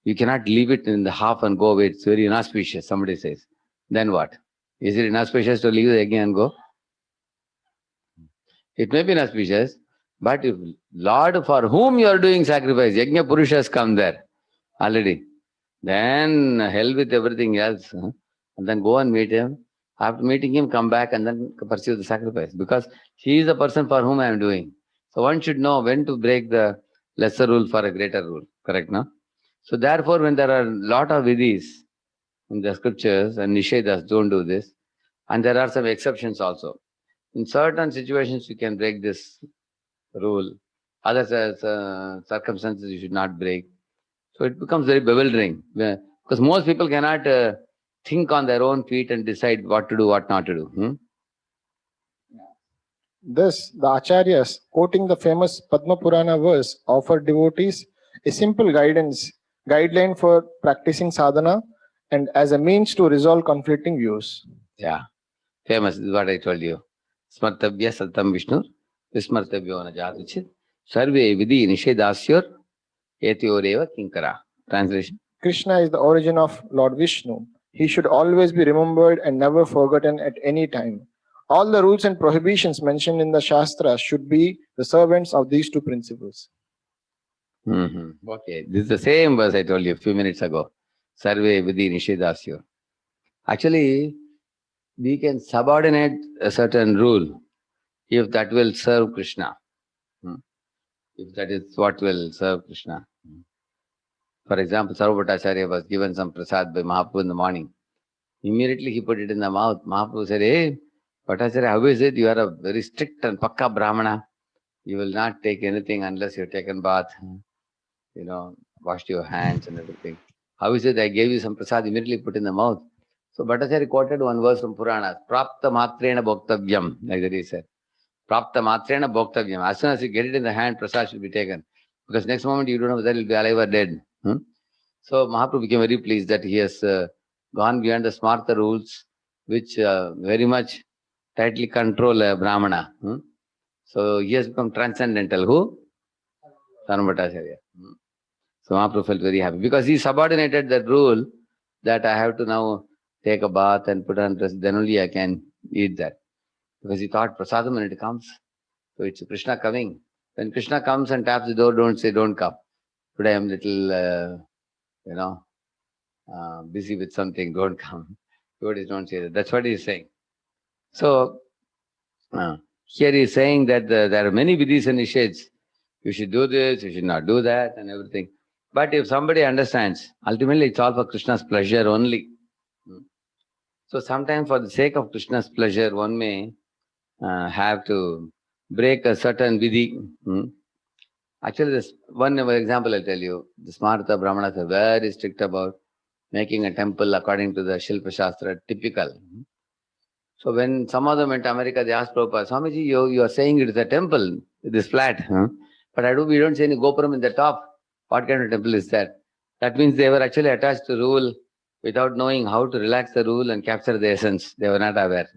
You cannot leave it in the half and go away. It's very inauspicious, somebody says. Then what? Is it inauspicious to leave the yajna and go? It may be inauspicious, but if Lord for whom you are doing sacrifice, yajna purushas come there already, then hell with everything else. And then go and meet him. After meeting him, come back and then pursue the sacrifice. Because he is the person for whom I am doing. So one should know when to break the lesser rule for a greater rule. Correct, no? So therefore, when there are a lot of vidhis in the scriptures, and nishedas don't do this, and there are some exceptions also. In certain situations, you can break this rule. Other circumstances, you should not break. So it becomes very bewildering. Because most people cannot think on their own feet and decide what to do, what not to do. Thus, the Acharyas, quoting the famous Padma Purana verse, offer devotees a simple guideline for practicing sadhana and as a means to resolve conflicting views. Yeah, famous is what I told you. Smartabhya satam Vishnu, vismartabhyo na jatuchit, sarve vidhi nishedasyur, etyoreva kinkara. Translation. Krishna is the origin of Lord Vishnu. He should always be remembered and never forgotten at any time. All the rules and prohibitions mentioned in the Shastra should be the servants of these two principles. Okay, this is the same verse I told you a few minutes ago. Sarve vidhi nishedasyur. Actually, we can subordinate a certain rule if that will serve Krishna. If that is what will serve Krishna. For example, Sarvabhattacharya was given some prasad by Mahaprabhu in the morning. Immediately he put it in the mouth. Mahaprabhu said, hey, Bhattacharya, how is it? You are a very strict and pakka Brahmana. You will not take anything unless you have taken bath, washed your hands and everything. How is it I gave you some prasad, immediately put in the mouth? So Bhattacharya quoted one verse from Puranas, Prapta matrena bhoktavyam, like that he said. Prapta matrena bhoktavyam. As soon as you get it in the hand, prasad should be taken. Because next moment you don't know whether he'll be alive or dead. So Mahaprabhu became very pleased that he has gone beyond the smarta rules, which very much tightly control a Brahmana. So he has become transcendental. Who? Sarvabhattacharya. So Mahaprabhu felt very happy because he subordinated that rule that I have to now take a bath and put on dress, then only I can eat that. Because he thought prasadam when it comes. So it's Krishna coming. When Krishna comes and taps the door, don't say, don't come. Today I'm little, busy with something, don't come. Devotees don't say that. That's what he's saying. So, here he's saying that there are many vidhis and nisheds. You should do this, you should not do that, and everything. But if somebody understands, ultimately it's all for Krishna's pleasure only. So sometimes for the sake of Krishna's pleasure, one may have to break a certain vidhi. Actually, this one example I'll tell you. The Smarta Brahmanas are very strict about making a temple according to the Shilpa Shastra, typical. So when some of them went to America, they asked Prabhupada, Swamiji, you are saying it is a temple, it is flat. But we don't see any gopuram in the top. What kind of temple is that? That means they were actually attached to rule without knowing how to relax the rule and capture the essence. They were not aware.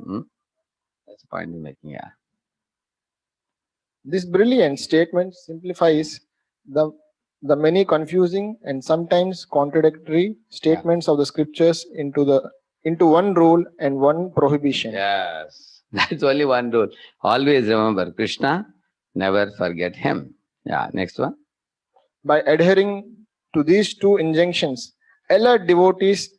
That's the point we're making, yeah. This brilliant statement simplifies the many confusing and sometimes contradictory statements of the scriptures into one rule and one prohibition. Yes, that's only one rule. Always remember Krishna, never forget him. Yeah, next one. By adhering to these two injunctions, alert devotees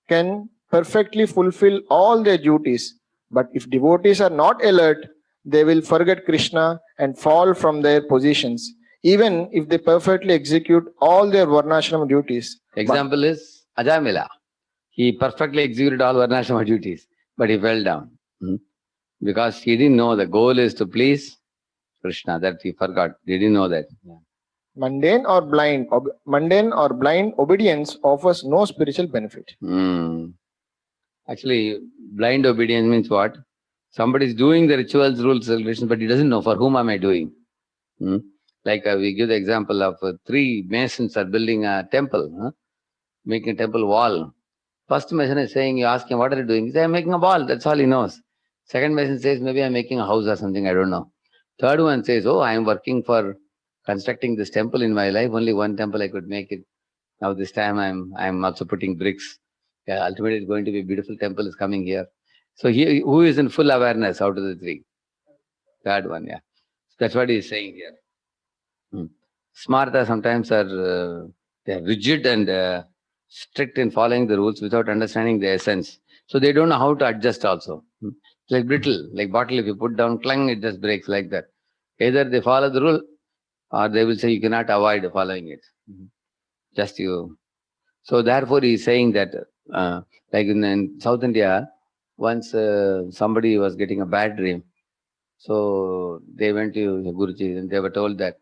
can perfectly fulfill all their duties. But if devotees are not alert, they will forget Krishna and fall from their positions, even if they perfectly execute all their Varnashrama duties. Example is Ajamila. He perfectly executed all Varnashrama duties, but he fell down. Because he didn't know the goal is to please Krishna. That he forgot. He didn't know that. Yeah. Mundane or blind obedience offers no spiritual benefit. Actually, blind obedience means what? Somebody is doing the rituals, rules, regulations, but he doesn't know for whom am I doing. Like we give the example of 3 masons are building a temple, making a temple wall. First mason is saying, you ask him, what are you doing? He says, I'm making a wall. That's all he knows. Second mason says, maybe I'm making a house or something, I don't know. Third one says, oh, I'm working for constructing this temple in my life. Only one temple I could make it. Now this time I'm also putting bricks. Yeah, ultimately it's going to be a beautiful temple is coming here. So here, who is in full awareness out of the 3? Third one, yeah. So that's what he is saying here. Smarta sometimes are they are rigid and strict in following the rules without understanding the essence. So they don't know how to adjust also. It's like brittle, like bottle, if you put down, clang, it just breaks like that. Either they follow the rule or they will say you cannot avoid following it. Just you. So therefore he is saying that, like in South India, once somebody was getting a bad dream. So they went to Guruji and they were told that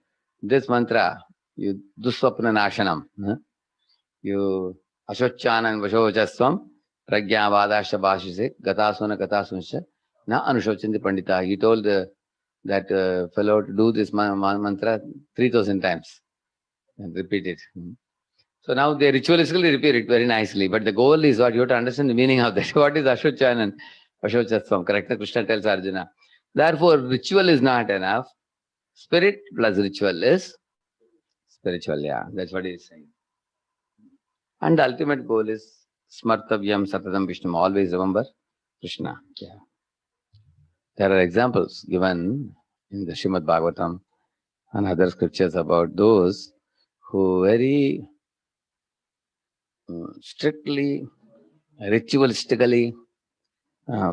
this mantra, you duswapna nashanam, you ashocchanan vashojaswam pragyavadasha bhashise gatasuna gatasuncha na anushochanti pandita. He told that fellow to do this mantra 3,000 times and repeat it. So now they ritualistically repeat it very nicely, but the goal is what you have to understand the meaning of that. What is ashocchanan vashojaswam? Correct? Krishna tells Arjuna. Therefore, ritual is not enough. Spirit plus ritual is spiritual, yeah. That's what he is saying. And the ultimate goal is smartavyam satatam Vishnu. Always remember Krishna. Yeah. There are examples given in the Srimad Bhagavatam and other scriptures about those who very strictly, ritualistically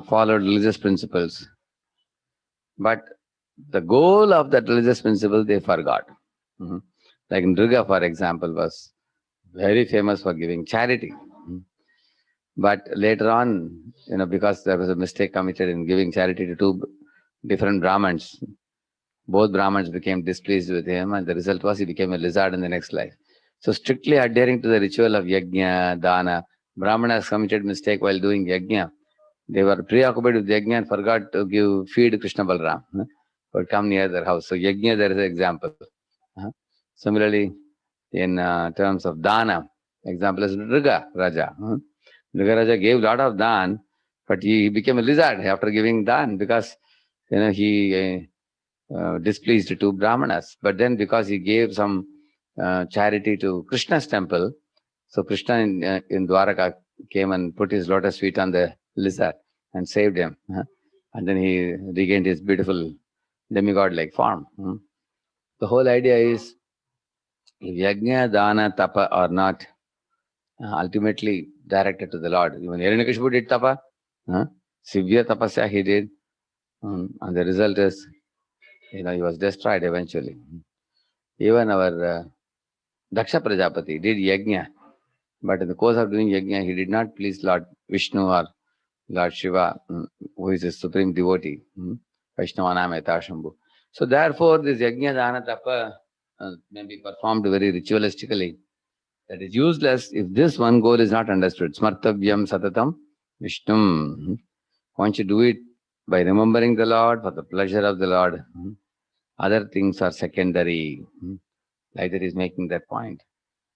followed religious principles. But the goal of that religious principle they forgot. Like Nriga, for example, was very famous for giving charity. But later on, because there was a mistake committed in giving charity to 2 different Brahmins, both Brahmins became displeased with him, and the result was he became a lizard in the next life. So strictly adhering to the ritual of yajna, dana, Brahmanas committed mistake while doing yajna. They were preoccupied with yajna and forgot to feed Krishna Balram, or come near their house. So yajna, there is an example. Similarly, in terms of dana, example is Nriga Raja. Nriga Raja gave a lot of dan, but he became a lizard after giving dan because he displeased two Brahmanas. But then because he gave some charity to Krishna's temple, so Krishna in Dwaraka came and put his lotus feet on the lizard and saved him. And then he regained his beautiful demigod-like form. The whole idea is, if yajna, dana, tapa are not ultimately directed to the Lord. Even Hiranyakashipu did tapa, severe tapasya he did, and the result is, he was destroyed eventually. Even our Daksha Prajapati did yajna, but in the course of doing yajna, he did not please Lord Vishnu or Lord Shiva, who is his supreme devotee, Vaishnavanam Shambhu. So therefore, this yajna, dana, tapa may be performed very ritualistically. That is useless if this one goal is not understood. Smartavyam satatam Vishnu. Once you do it by remembering the Lord, for the pleasure of the Lord, other things are secondary. Like that is making that point.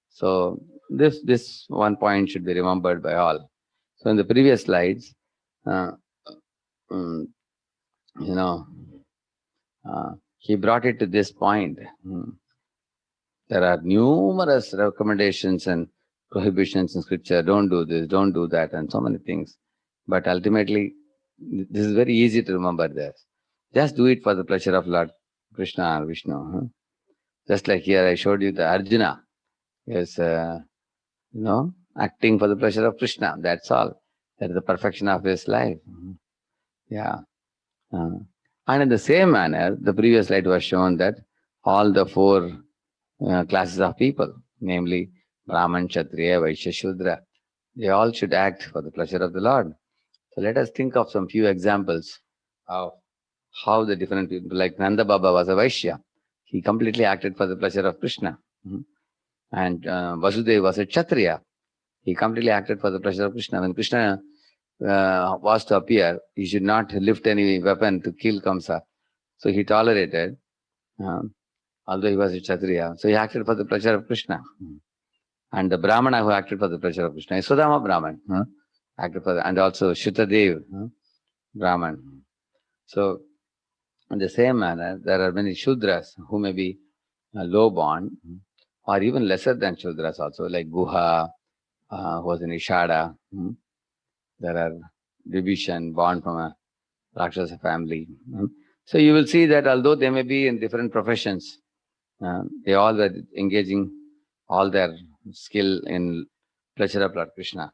So this one point should be remembered by all. So in the previous slides, he brought it to this point. There are numerous recommendations and prohibitions in scripture. Don't do this, don't do that, and so many things. But ultimately, this is very easy to remember this. Just do it for the pleasure of Lord Krishna or Vishnu. Just like here I showed you the Arjuna is, acting for the pleasure of Krishna. That's all. That is the perfection of his life. Yeah. And in the same manner, the previous slide was shown that all the four classes of people, namely Brahman, Kshatriya, Vaishya, Shudra, they all should act for the pleasure of the Lord. So let us think of some few examples of how the different people, like Nanda Baba was a Vaishya. He completely acted for the pleasure of Krishna. And Vasudeva was a Kshatriya. He completely acted for the pleasure of Krishna. When Krishna was to appear, he should not lift any weapon to kill Kamsa. So he tolerated, although he was a Kshatriya. So he acted for the pleasure of Krishna. And the Brahmana who acted for the pleasure of Krishna, Sudama Brahman, acted for and also Shutadev, Brahman. So in the same manner, there are many Shudras who may be low born or even lesser than Shudras also, like Guha, who was in Ishada. There are Vibhishan, born from a Rakshasa family. So you will see that although they may be in different professions, they all were engaging all their skill in pleasure of Lord Krishna.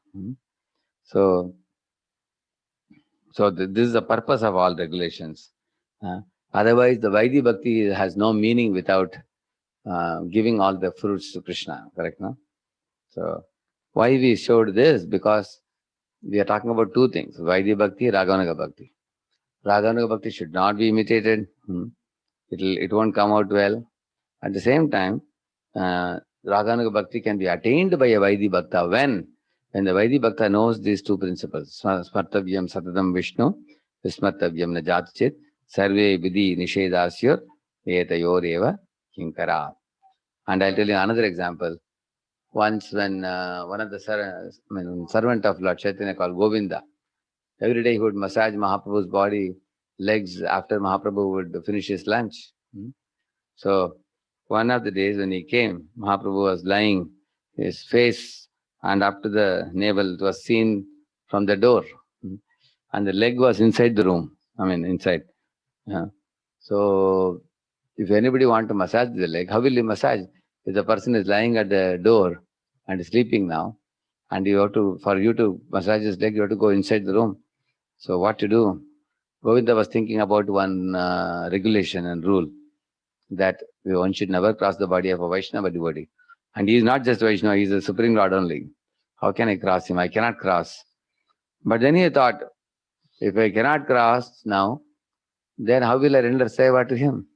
So this is the purpose of all regulations. Otherwise, the Vaidhi Bhakti has no meaning without giving all the fruits to Krishna, correct? No? So why we showed this? Because we are talking about two things, Vaidhi Bhakti, Raganuga Bhakti. Raganuga Bhakti should not be imitated. It won't come out well. At the same time, Raganuga Bhakti can be attained by a Vaidhi Bhakta when the Vaidhi Bhakta knows these two principles. Smartavyam Satadam Vishnu, Vismartavyam Najatchit, Sarve Vidhi Nishedasyur, Etayor Eva Kinkara. And I'll tell you another example. Once when one of the servant of Lord Chaitanya called Govinda, every day he would massage Mahaprabhu's body, legs after Mahaprabhu would finish his lunch. So one of the days when he came, Mahaprabhu was lying, his face and up to the navel, it was seen from the door. And the leg was inside the room, inside. So if anybody want to massage the leg, how will you massage? If the person is lying at the door and is sleeping now, and for you to massage his leg, you have to go inside the room. So what to do? Govinda was thinking about one regulation and rule, that one should never cross the body of a Vaishnava devotee. And he is not just Vaishnava, he is the Supreme Lord only. How can I cross him? I cannot cross. But then he thought, if I cannot cross now, then how will I render seva to him?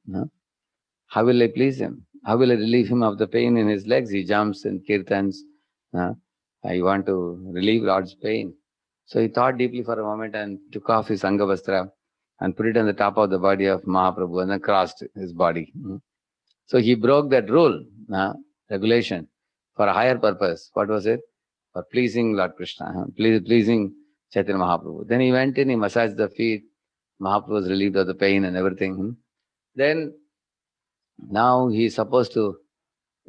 How will I please him? How will I relieve him of the pain in his legs? He jumps and kirtans. I want to relieve Lord's pain. So he thought deeply for a moment and took off his Angavastra and put it on the top of the body of Mahaprabhu and then crossed his body. So he broke that rule. regulation for a higher purpose. What was it? For pleasing Lord Krishna, pleasing Chaitanya Mahaprabhu. Then he went in, he massaged the feet. Mahaprabhu was relieved of the pain and everything. Then now he is supposed to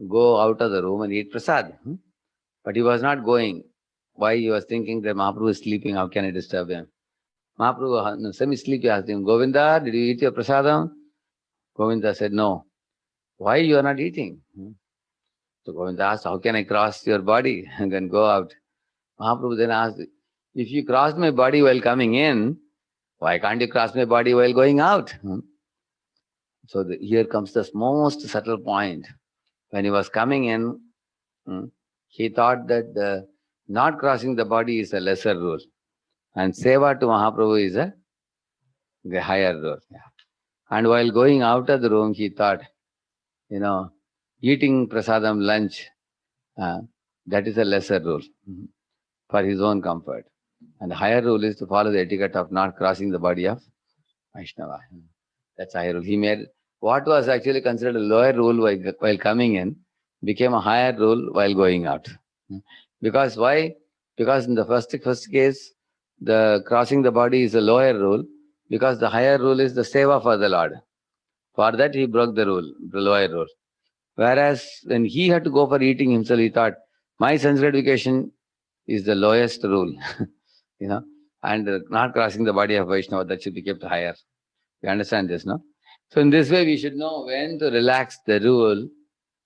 go out of the room and eat prasad. But he was not going. Why? He was thinking that Mahaprabhu is sleeping, how can I disturb him? Mahaprabhu, semi-sleepy, asked him, Govinda, did you eat your prasadam? Govinda said, no. Why you are not eating? So Govinda asked, how can I cross your body and then go out? Mahaprabhu then asked, if you crossed my body while coming in, why can't you cross my body while going out? So here comes this most subtle point. When he was coming in, he thought that not crossing the body is a lesser rule. And seva to Mahaprabhu is the higher rule. Yeah. And while going out of the room, he thought, eating prasadam lunch, that is a lesser rule for his own comfort. And the higher rule is to follow the etiquette of not crossing the body of Vaishnava. That's a higher rule. He made what was actually considered a lower rule while coming in, became a higher rule while going out. Because why? Because in the first case, the crossing the body is a lower rule, because the higher rule is the seva for the Lord. For that he broke the rule, the lower rule. Whereas when he had to go for eating himself, he thought, my sense gratification is the lowest rule, and not crossing the body of Vaishnava, that should be kept higher. You understand this, no? So in this way, we should know when to relax the rule,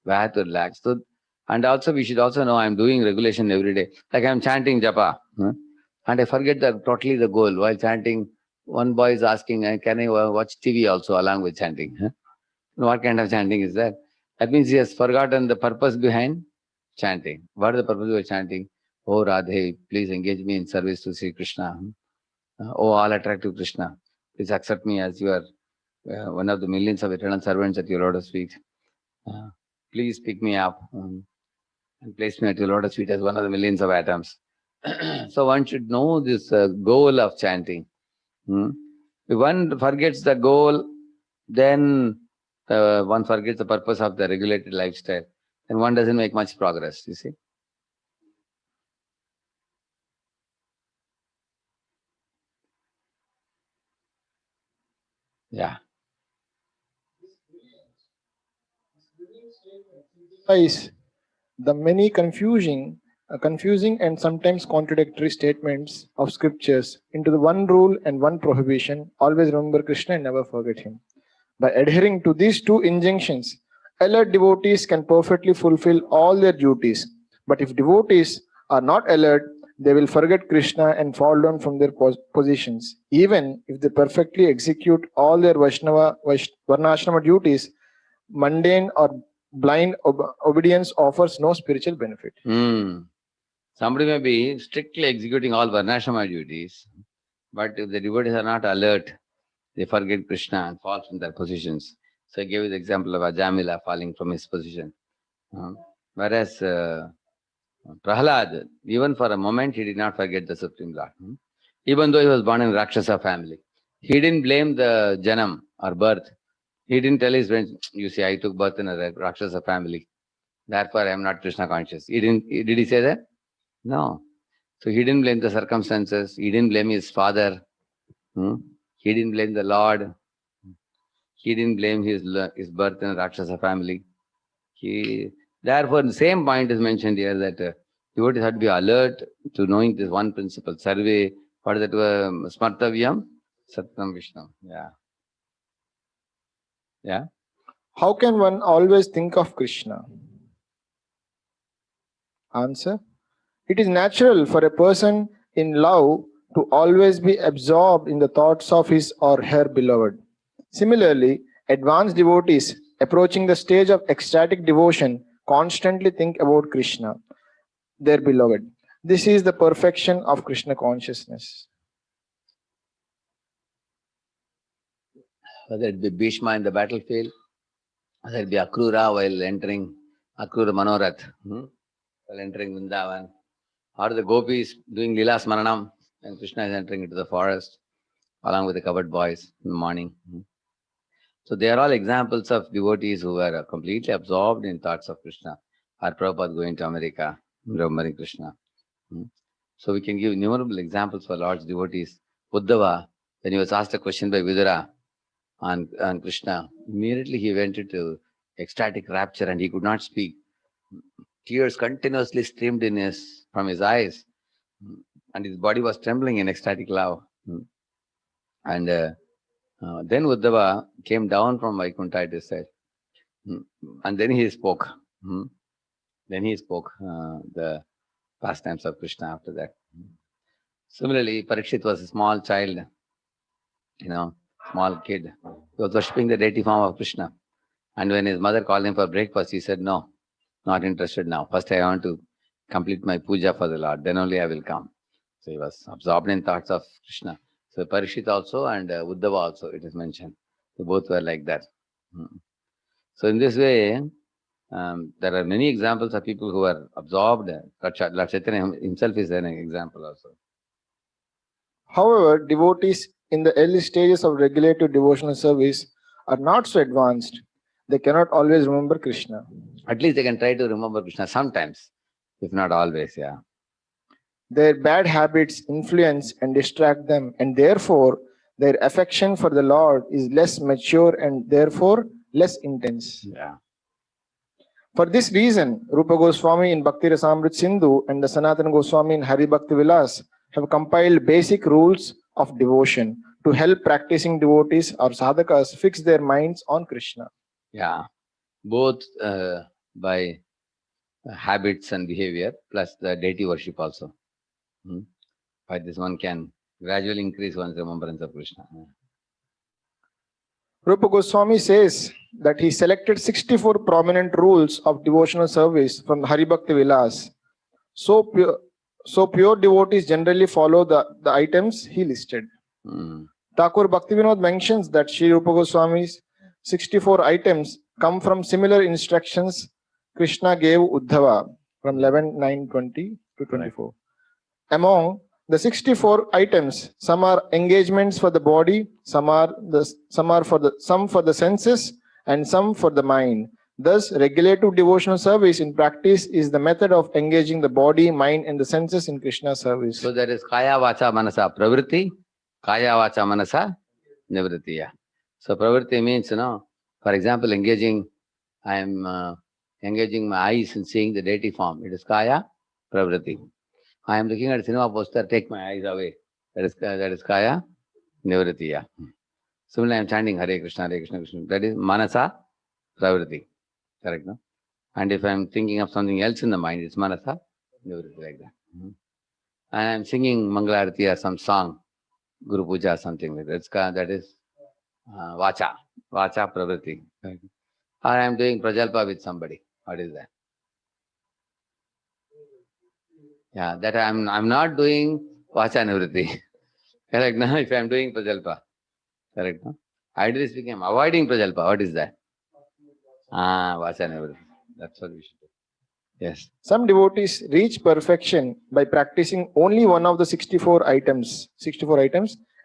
where to relax. So, and also we should also know I'm doing regulation every day. Like I'm chanting japa, and I forget totally the goal. While chanting, one boy is asking, can I watch TV also along with chanting? What kind of chanting is that? That means he has forgotten the purpose behind chanting. What is the purpose of chanting? Oh Radhe, please engage me in service to Sri Krishna. Oh, all attractive Krishna, please accept me as you are one of the millions of eternal servants at your lotus feet. Please pick me up and place me at your lotus feet as one of the millions of atoms. So one should know this goal of chanting. If one forgets the goal, then one forgets the purpose of the regulated lifestyle. Then one doesn't make much progress, you see. Yeah. Is the many confusing and sometimes contradictory statements of scriptures into the one rule and one prohibition. Always remember Krishna and never forget him. By adhering to these two injunctions, alert devotees can perfectly fulfill all their duties. But if devotees are not alert, they will forget Krishna and fall down from their positions. Even if they perfectly execute all their Varnashrama duties, mundane or blind obedience offers no spiritual benefit. Somebody may be strictly executing all Varnashrama duties, but if the devotees are not alert, they forget Krishna and fall from their positions. So I gave you the example of Ajamila falling from his position. Whereas Prahlad, even for a moment, he did not forget the Supreme Lord. Even though he was born in Rakshasa family, he didn't blame the Janam or birth. He didn't tell his friends, you see, I took birth in a Rakshasa family. Therefore, I am not Krishna conscious. Did he say that? No. So he didn't blame the circumstances. He didn't blame his father. He didn't blame the Lord. He didn't blame his birth in a Rakshasa family. Therefore, the same point is mentioned here that devotees have to be alert to knowing this one principle. Sarve, what is that? Smartavyam, Satyam Vishnu. Yeah. Yeah. How can one always think of Krishna? Answer. It is natural for a person in love to always be absorbed in the thoughts of his or her beloved. Similarly, advanced devotees approaching the stage of ecstatic devotion constantly think about Krishna, their beloved. This is the perfection of Krishna consciousness. Whether it be Bhishma in the battlefield, whether it be Akrura while entering Akrura Manorath, while entering Vrindavan, or the gopis doing Lila Smaranam, and Krishna is entering into the forest along with the covered boys in the morning. So they are all examples of devotees who were completely absorbed in thoughts of Krishna. Or Prabhupada going to America, remembering Krishna. Hmm. So we can give innumerable examples for Lord's devotees. Uddhava, when he was asked a question by Vidura on Krishna, immediately he went into ecstatic rapture and he could not speak. Tears continuously streamed from his eyes, and his body was trembling in ecstatic love. And then Uddhava came down from Vaikuntha, it is said. And then he spoke. Then he spoke the pastimes of Krishna after that. Similarly, Parikshit was a small child, small kid. He was worshipping the deity form of Krishna. And when his mother called him for breakfast, he said, no, not interested now. First I want to complete my puja for the Lord, then only I will come. So he was absorbed in thoughts of Krishna. So Parikshit also and Uddhava also, it is mentioned. They both were like that. So in this way, there are many examples of people who are absorbed. Lord Chaitanya himself is an example also. However, devotees in the early stages of regulative devotional service are not so advanced. They cannot always remember Krishna. At least they can try to remember Krishna sometimes, if not always, yeah. Their bad habits influence and distract them, and therefore their affection for the Lord is less mature and therefore less intense. Yeah. For this reason, Rupa Goswami in Bhakti Rasamrit Sindhu and the Sanatana Goswami in Hari Bhakti Vilas have compiled basic rules of devotion to help practicing devotees or sadhakas fix their minds on Krishna. Yeah, both by habits and behavior plus the deity worship also. By this one can gradually increase one's remembrance of Krishna. Rupa Goswami says that he selected 64 prominent rules of devotional service from Hari Bhakti Vilas. So pure devotees generally follow the items he listed. Thakur Bhaktivinoda mentions that Sri Rupa Goswami's 64 items come from similar instructions Krishna gave Uddhava from 11:9:20 to 24. Among the 64 items, some are engagements for the body, some for the senses, and some for the mind. Thus, regulative devotional service in practice is the method of engaging the body, mind, and the senses in Krishna service. So there is Kaya Vacha Manasa Pravritti, Kaya Vacha Manasa Nivritti. So Pravritti means, for example, I am engaging my eyes in seeing the deity form. It is Kaya Pravritti. I am looking at a cinema poster, take my eyes away. That is Kaya Nivritti. Similarly, I am chanting Hare Krishna, Krishna. That is Manasa Pravritti. Correct, no? And if I am thinking of something else in the mind, it's Manasa Nivritti, like that. And I am singing Mangalarati or some song, Guru Puja, something like that. That is Vacha Pravritti. Or I am doing Prajalpa with somebody. What is that? Yeah, that I'm not doing Vacha Nivritti. Correct, no? If I am doing Prajalpa. Correct, no? Ideally speaking, I'm avoiding Prajalpa. What is that? Vacha Nivritti. That's what we should do. Yes. Some devotees reach perfection by practicing only one of the 64 items,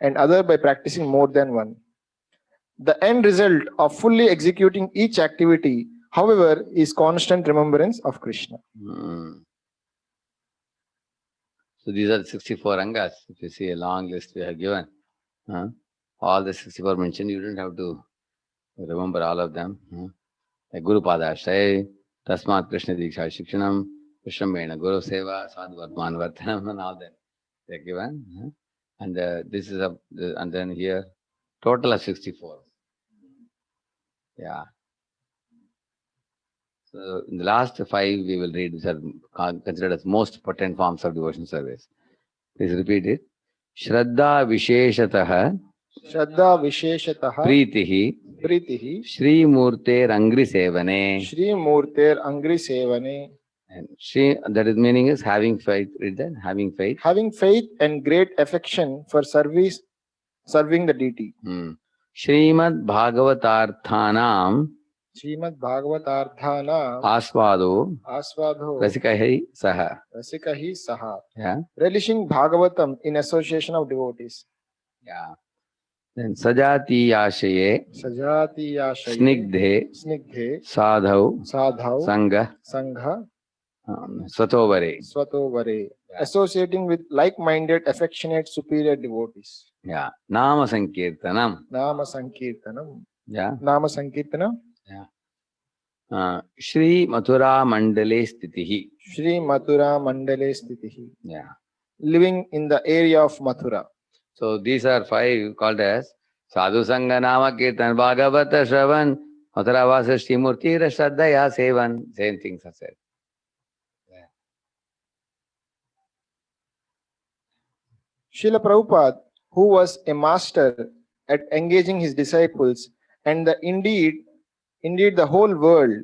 and other by practicing more than one. The end result of fully executing each activity, however, is constant remembrance of Krishna. So these are the 64 angas. If you see a long list we have given, all the 64 mentioned, you don't have to remember all of them. Like Guru Padashray, Tasmat Krishna Diksha Shikshanam, Krishnamena Guru Seva, Sadhu Vartman Vartanam, and all that they are given. And this is and then here, total of 64. Yeah. So in the last 5 we will read, which are considered as most potent forms of devotion service. Please repeat it. Shraddha Visheshatah Pritihi Shri Murter Angri Sevane. And Shri, that is meaning is having faith. Read that. Having faith. Having faith and great affection for serving the deity. Srimad Bhagavatarthanam Asvado Rasikahi Saha. Yeah. Relishing Bhagavatam in association of devotees. Yeah. Then Sajati Yashaye Sajati Yashaye Snigdhe Snigdhe Sadhau Sadhau Sangha Sangha Satovare. Swatovare, associating with like-minded, affectionate, superior devotees. Yeah. Nama Sankirtanam. Nama Sankirtanam. Yeah. Nama Sankirtanam. Yeah. Shri Mathura Mandale Stitihi. Shri Mathura Mandale Stitihi. Yeah. Living in the area of Mathura. So these are 5 called as Sadhu Sangha Nama Kirtan Bhagavata Shravan Mathura Vasa Shri Murti Shraddhaya Sevan. Same things are said. Yeah. Srila Prabhupada, who was a master at engaging his disciples and indeed the whole world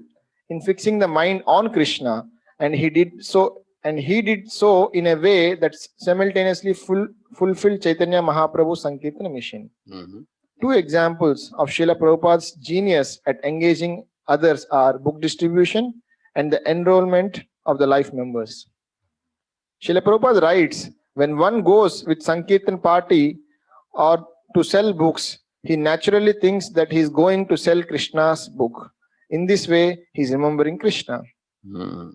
in fixing the mind on Krishna, and he did so in a way that simultaneously fulfilled Chaitanya Mahaprabhu's Sankirtana mission. Mm-hmm. 2 examples of Srila Prabhupada's genius at engaging others are book distribution and the enrollment of the life members. Srila Prabhupada writes, when one goes with Sankirtan party or to sell books, he naturally thinks that he is going to sell Krishna's book. In this way, he is remembering Krishna. Mm.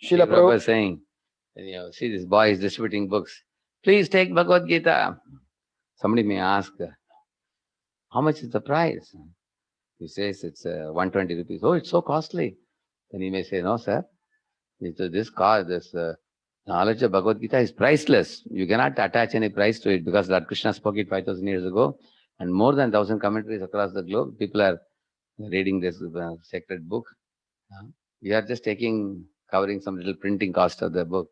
Srila Prabhupada Prabhupada saying, see this boy is distributing books. Please take Bhagavad Gita. Somebody may ask, how much is the price? He says it's 120 rupees. Oh, it's so costly. Then he may say, no, sir. This knowledge of Bhagavad Gita is priceless. You cannot attach any price to it because Lord Krishna spoke it 5,000 years ago, and more than 1,000 commentaries across the globe. People are reading this sacred book. We are just covering some little printing cost of the book.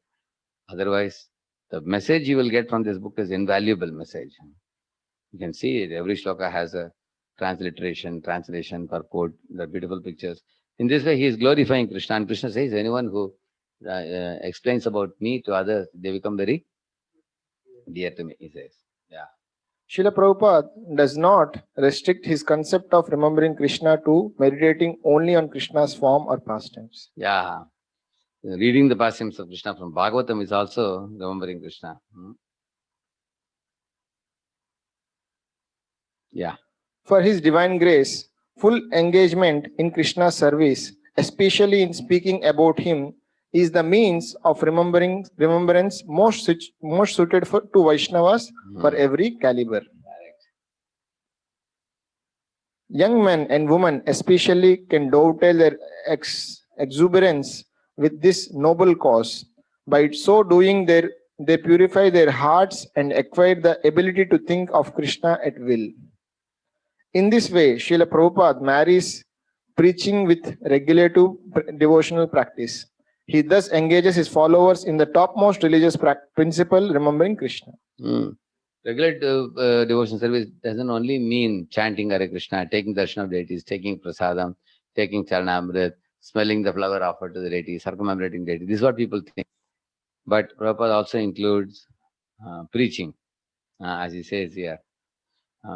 Otherwise, the message you will get from this book is invaluable message. You can see it. Every shloka has a translation, purport, the beautiful pictures. In this way, he is glorifying Krishna. And Krishna says, anyone who explains about me to others, they become very dear to me, he says. Yeah. Srila Prabhupada does not restrict his concept of remembering Krishna to meditating only on Krishna's form or pastimes. Yeah. Reading the pastimes of Krishna from Bhagavatam is also remembering Krishna. Yeah. For his divine grace, full engagement in Krishna's service, especially in speaking about him, is the means of remembrance most suited to Vaishnavas for every caliber. Young men and women especially can dovetail their exuberance with this noble cause. By so doing, they purify their hearts and acquire the ability to think of Krishna at will. In this way, Srila Prabhupada marries preaching with regulative devotional practice. He thus engages his followers in the topmost religious principle, remembering Krishna. Regulative devotion service doesn't only mean chanting Hare Krishna, taking darshan of deities, taking prasadam, taking charanamrit, smelling the flower offered to the deity, circumambulating deity. This is what people think. But Prabhupada also includes preaching, as he says here.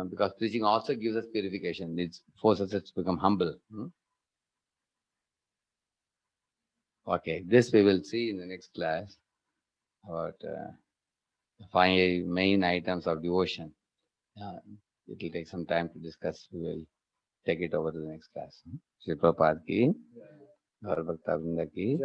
Because preaching also gives us purification. It forces us to become humble. Okay, this we will see in the next class about 5 main items of devotion. It will take some time to discuss. We will take it over to the next class. Shri Prabhupada ki, Gaur Bhakta Vrinda ki.